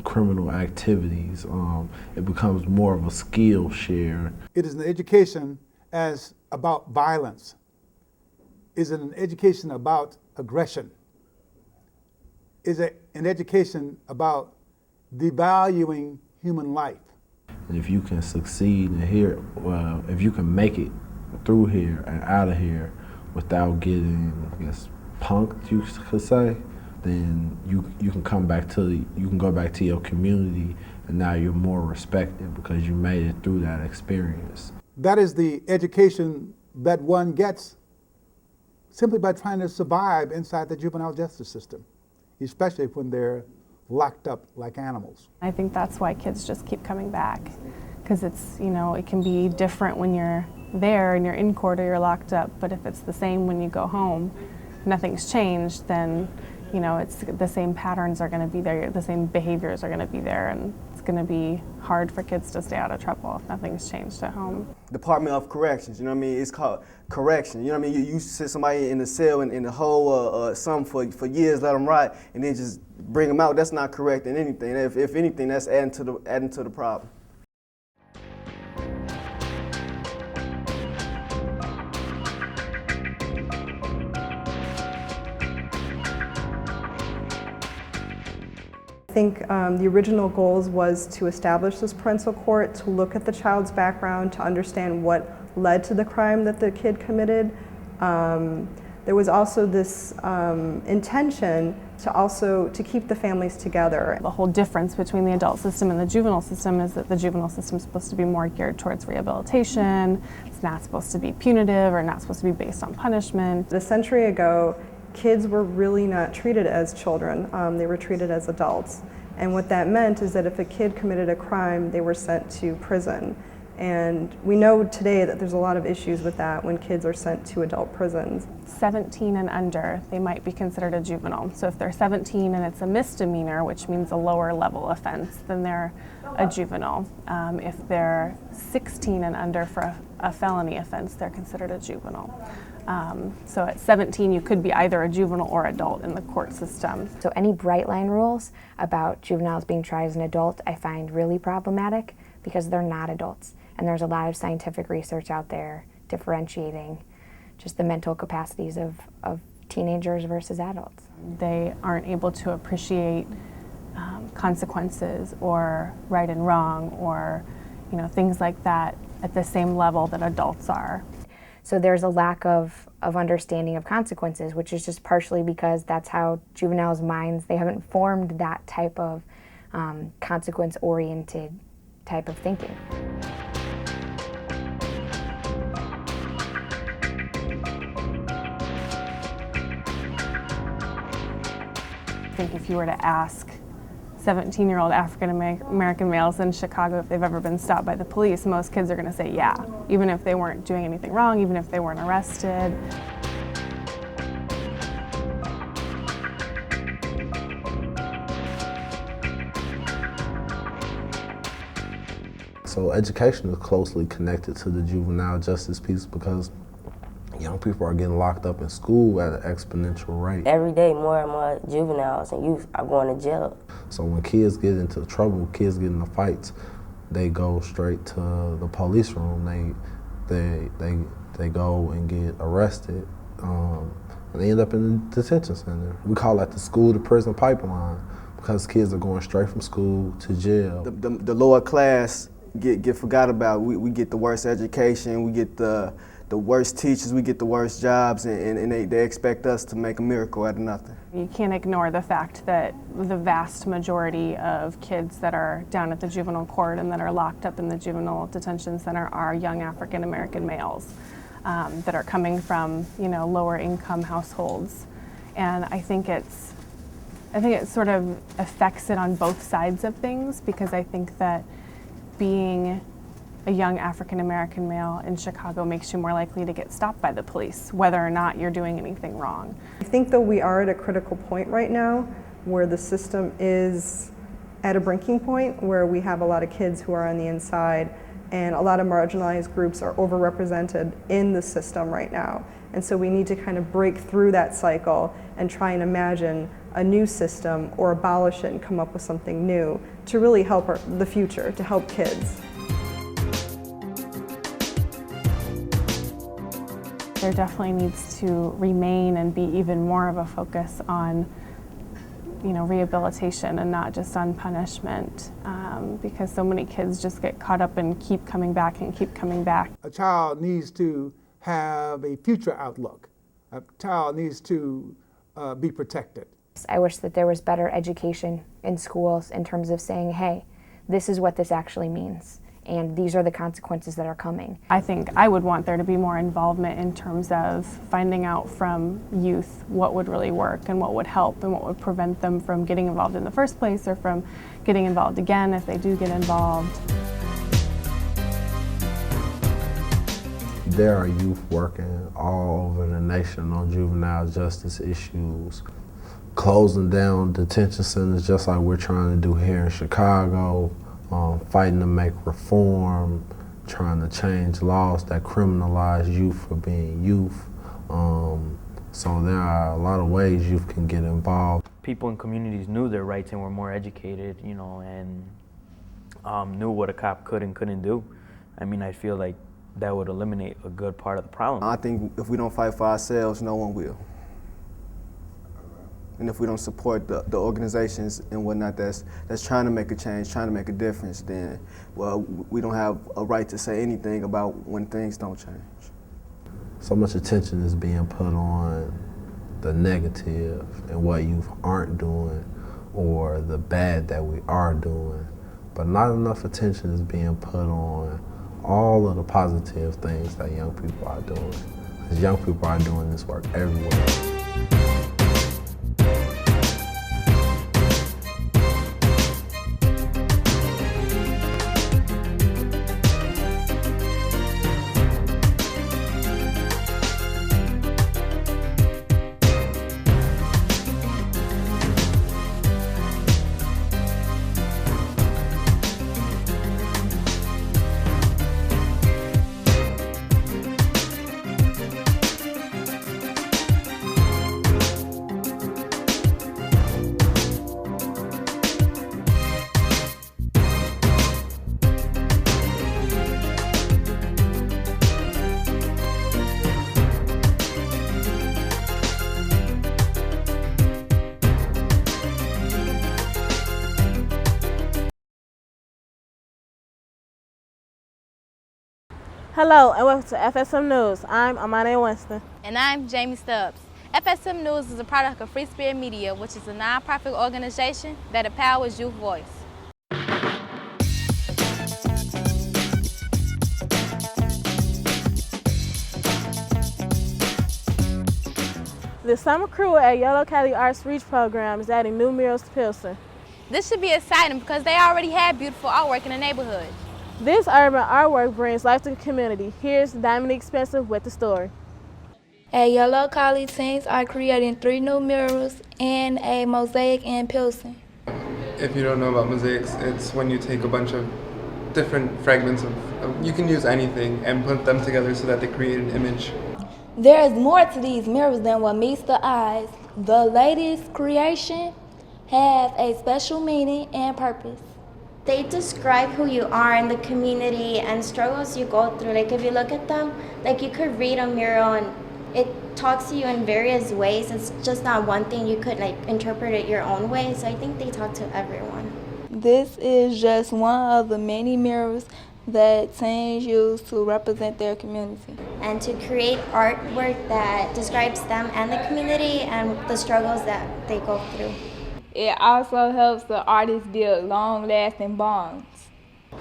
criminal activities, it becomes more of a skill share. It is an education as about violence. Is it an education about aggression? Is it an education about devaluing human life? And if you can succeed in here, if you can make it through here and out of here without getting, I guess, punked, you could say, then you can come back to you can go back to your community, and now you're more respected because you made it through that experience. That is the education that one gets simply by trying to survive inside the juvenile justice system, especially when they're locked up like animals. I think that's why kids just keep coming back, because it's, it can be different when you're there and you're in court or you're locked up, but if it's the same when you go home, nothing's changed, then it's the same patterns are going to be there, the same behaviors are going to be there, and it's going to be hard for kids to stay out of trouble if nothing's changed at home. Department of Corrections, it's called correction. You sit somebody in the cell and the whole something for years, let them rot, and then just bring them out. That's not correcting anything. If anything, that's adding to the problem. I think the original goals was to establish this parental court, to look at the child's background, to understand what led to the crime that the kid committed. There was also this intention to keep the families together. The whole difference between the adult system and the juvenile system is that the juvenile system is supposed to be more geared towards rehabilitation. It's not supposed to be punitive or not supposed to be based on punishment. A century ago, kids were really not treated as children. They were treated as adults. And what that meant is that if a kid committed a crime, they were sent to prison. And we know today that there's a lot of issues with that when kids are sent to adult prisons. 17 and under, they might be considered a juvenile. So if they're 17 and it's a misdemeanor, which means a lower level offense, then they're a juvenile. If they're 16 and under for a felony offense, they're considered a juvenile. So at 17, you could be either a juvenile or adult in the court system. So any bright line rules about juveniles being tried as an adult I find really problematic because they're not adults. And there's a lot of scientific research out there differentiating just the mental capacities of teenagers versus adults. They aren't able to appreciate consequences or right and wrong or things like that at the same level that adults are. So there's a lack of understanding of consequences, which is just partially because that's how juveniles' minds, they haven't formed that type of consequence-oriented type of thinking. I think if you were to ask 17-year-old African-American males in Chicago if they've ever been stopped by the police, most kids are going to say yeah, even if they weren't doing anything wrong, even if they weren't arrested. So education is closely connected to the juvenile justice piece because young people are getting locked up in school at an exponential rate. Every day, more and more juveniles and youth are going to jail. So when kids get into trouble, kids get into fights, they go straight to the police room. They go and get arrested. And they end up in the detention center. We call that the school to prison pipeline because kids are going straight from school to jail. The lower class get forgot about. We get the worst education. We get the worst teachers, we get the worst jobs, and they expect us to make a miracle out of nothing. You can't ignore the fact that the vast majority of kids that are down at the juvenile court and that are locked up in the juvenile detention center are young African American males that are coming from lower income households. And I think it sort of affects it on both sides of things because I think that being a young African American male in Chicago makes you more likely to get stopped by the police, whether or not you're doing anything wrong. I think that we are at a critical point right now where the system is at a breaking point where we have a lot of kids who are on the inside and a lot of marginalized groups are overrepresented in the system right now. And so we need to kind of break through that cycle and try and imagine a new system or abolish it and come up with something new to really help the future, to help kids. There definitely needs to remain and be even more of a focus on, rehabilitation and not just on punishment, because so many kids just get caught up and keep coming back and keep coming back. A child needs to have a future outlook. A child needs to be protected. I wish that there was better education in schools in terms of saying, hey, this is what this actually means. And these are the consequences that are coming. I think I would want there to be more involvement in terms of finding out from youth what would really work and what would help and what would prevent them from getting involved in the first place or from getting involved again if they do get involved. There are youth working all over the nation on juvenile justice issues, closing down detention centers just like we're trying to do here in Chicago. Fighting to make reform, trying to change laws that criminalize youth for being youth. So there are a lot of ways youth can get involved. People in communities knew their rights and were more educated, and knew what a cop could and couldn't do. I mean, I feel like that would eliminate a good part of the problem. I think if we don't fight for ourselves, no one will. And if we don't support the organizations and whatnot that's trying to make a change, trying to make a difference, then, well, we don't have a right to say anything about when things don't change. So much attention is being put on the negative and what youth aren't doing or the bad that we are doing, but not enough attention is being put on all of the positive things that young people are doing. Because young people are doing this work everywhere. Hello and welcome to FSM News. I'm Amane Winston. And I'm Jamie Stubbs. FSM News is a product of Free Spirit Media, which is a non-profit organization that empowers youth voice. The summer crew at Yellow Cali Arts Reach program is adding new murals to Pilsen. This should be exciting because they already have beautiful artwork in the neighborhood. This urban artwork brings life to the community. Here's Dominique Spencer with the story. At Yellow Cali, teens are creating 3 new murals and a mosaic in Pilsen. If you don't know about mosaics, it's when you take a bunch of different fragments of you can use anything and put them together so that they create an image. There is more to these murals than what meets the eyes. The latest creation have a special meaning and purpose. They describe who you are in the community and struggles you go through. Like if you look at them, like you could read a mural and it talks to you in various ways. It's just not one thing. You could like interpret it your own way. So I think they talk to everyone. This is just one of the many murals that teens use to represent their community. And to create artwork that describes them and the community and the struggles that they go through. It also helps the artists build long-lasting bonds.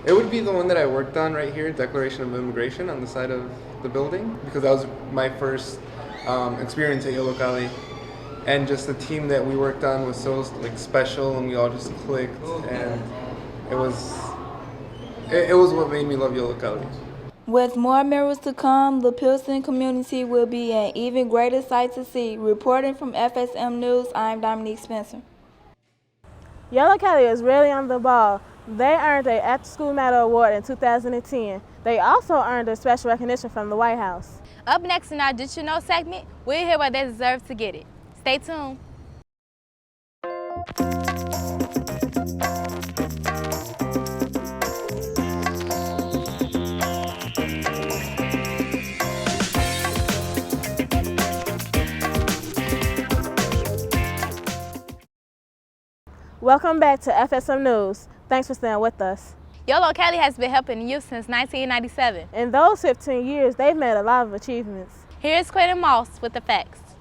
It would be the one that I worked on right here, Declaration of Immigration, on the side of the building, because that was my first experience at Yellow Cali. And just the team that we worked on was so like special, and we all just clicked, and it was what made me love Yellow Cali. With more murals to come, the Pilsen community will be an even greater sight to see. Reporting from FSM News, I'm Dominique Spencer. Yellow Cali is really on the ball. They earned an After-School Medal Award in 2010. They also earned a special recognition from the White House. Up next in our Did You Know segment, we'll hear why they deserve to get it. Stay tuned. Welcome back to FSM News. Thanks for staying with us. Yellow Cali has been helping youth since 1997. In those 15 years, they've made a lot of achievements. Here's Quentin Moss with the facts.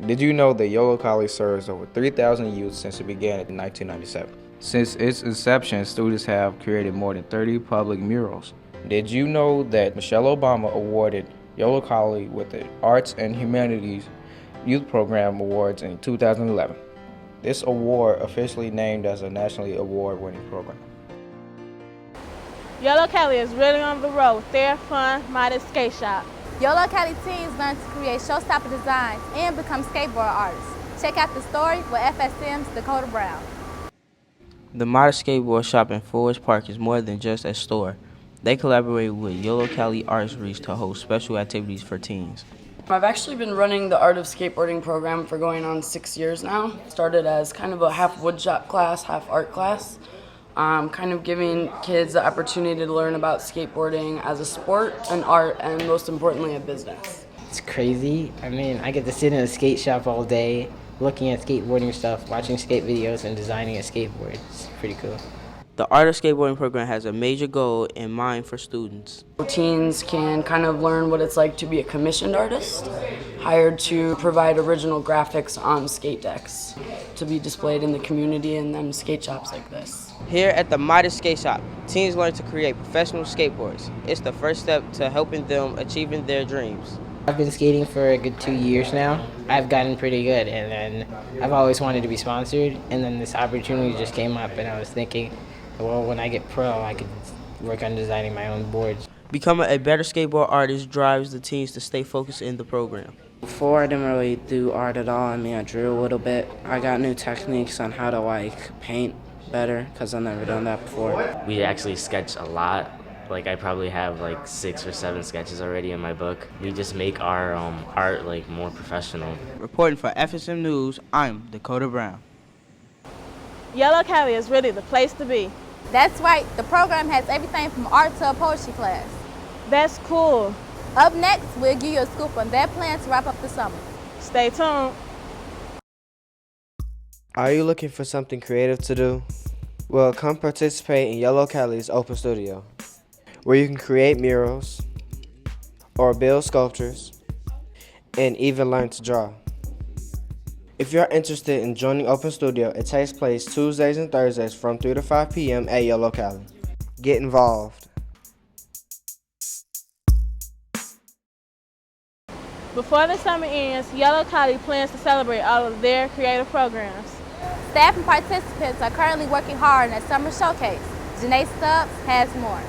Did you know that Yellow Cali serves over 3,000 youth since it began in 1997? Since its inception, students have created more than 30 public murals. Did you know that Michelle Obama awarded Yellow Cali with the Arts and Humanities Youth Program Awards in 2011? This award officially named as a nationally award-winning program. Yellow Cali is really on the road with their fun, modest skate shop. Yellow Cali teens learn to create showstopper designs and become skateboard artists. Check out the story with FSM's Dakota Brown. The Modest Skateboard Shop in Forest Park is more than just a store. They collaborate with Yellow Cali Arts Reach to host special activities for teens. I've actually been running the Art of Skateboarding program for going on 6 years now. Started as kind of a half woodshop class, half art class. Kind of giving kids the opportunity to learn about skateboarding as a sport, an art, and most importantly, a business. It's crazy. I mean, I get to sit in a skate shop all day, looking at skateboarding stuff, watching skate videos, and designing a skateboard. It's pretty cool. The Art of Skateboarding program has a major goal in mind for students. Teens can kind of learn what it's like to be a commissioned artist, hired to provide original graphics on skate decks to be displayed in the community in them skate shops like this. Here at the Modest Skate Shop, teens learn to create professional skateboards. It's the first step to helping them achieving their dreams. I've been skating for a good 2 years now. I've gotten pretty good, and then I've always wanted to be sponsored, and then this opportunity just came up, and I was thinking, well, when I get pro, I could work on designing my own boards. Becoming a better skateboard artist drives the teens to stay focused in the program. Before, I didn't really do art at all. I mean, I drew a little bit. I got new techniques on how to paint better because I've never done that before. We actually sketch a lot. I probably have 6 or 7 sketches already in my book. We just make our art more professional. Reporting for FSM News, I'm Dakota Brown. Yellow Cali is really the place to be. That's right, the program has everything from art to a poetry class. That's cool. Up next, we'll give you a scoop on their plan to wrap up the summer. Stay tuned. Are you looking for something creative to do? Well, come participate in Yellow Cali's Open Studio, where you can create murals, or build sculptures, and even learn to draw. If you're interested in joining Open Studio, it takes place Tuesdays and Thursdays from 3 to 5 p.m. at Yolo Cali. Get involved. Before the summer ends, Yolo Cali plans to celebrate all of their creative programs. Staff and participants are currently working hard on a summer showcase. Janae Stubbs has more.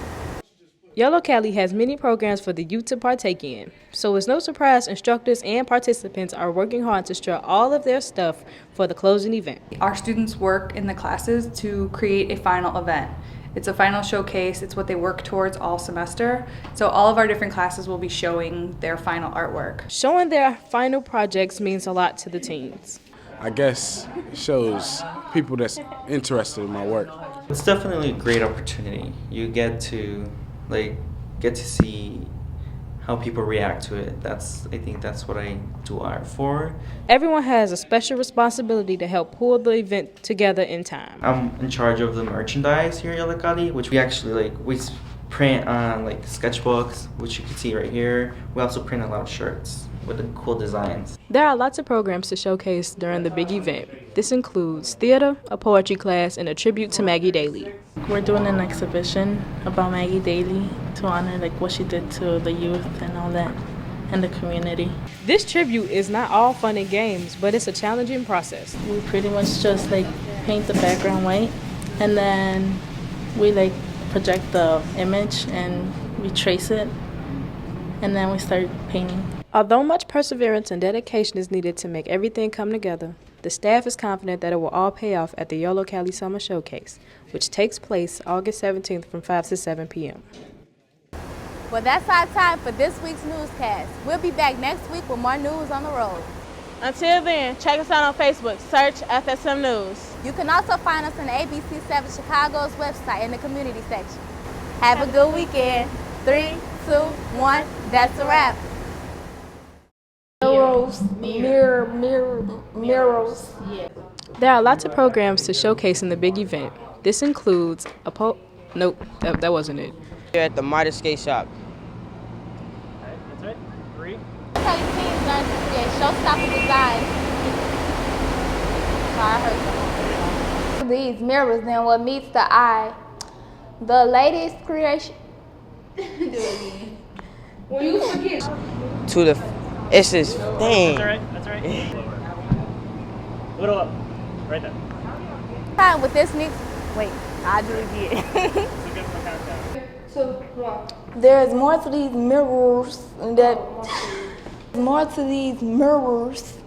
Yolo Cali has many programs for the youth to partake in, so it's no surprise instructors and participants are working hard to show all of their stuff for the closing event. Our students work in the classes to create a final event. It's a final showcase, it's what they work towards all semester, so all of our different classes will be showing their final artwork. Showing their final projects means a lot to the teens. I guess it shows people that's interested in my work. It's definitely a great opportunity. You get to see how people react to it. I think that's what I do art for. Everyone has a special responsibility to help pull the event together in time. I'm in charge of the merchandise here at Yolo Cali, which we actually we print on sketchbooks, which you can see right here. We also print a lot of shirts with the cool designs. There are lots of programs to showcase during the big event. This includes theater, a poetry class, and a tribute to Maggie Daly. We're doing an exhibition about Maggie Daly to honor what she did to the youth and all that and the community. This tribute is not all fun and games, but it's a challenging process. We pretty much just paint the background white, and then we project the image and we trace it, and then we start painting. Although much perseverance and dedication is needed to make everything come together, the staff is confident that it will all pay off at the Yolo Cali Summer Showcase, which takes place August 17th from 5 to 7 p.m. Well, that's our time for this week's newscast. We'll be back next week with more news on the road. Until then, check us out on Facebook. Search FSM News. You can also find us on the ABC7 Chicago's website in the community section. Have a good weekend. 3, 2, 1, that's a wrap. Mirrors. There are lots of programs to showcase in the big event. This includes Nope, that wasn't it. Here at the Mitre Skate Shop. That's right. 3. Cali teams learn to create showstopping designs. I heard these mirrors and what meets the eye. The latest creation. Do it again. When you forget. It's this thing. That's all right. A little up. Right there. Fine with this next. Wait, I'll do it again. There's more to these mirrors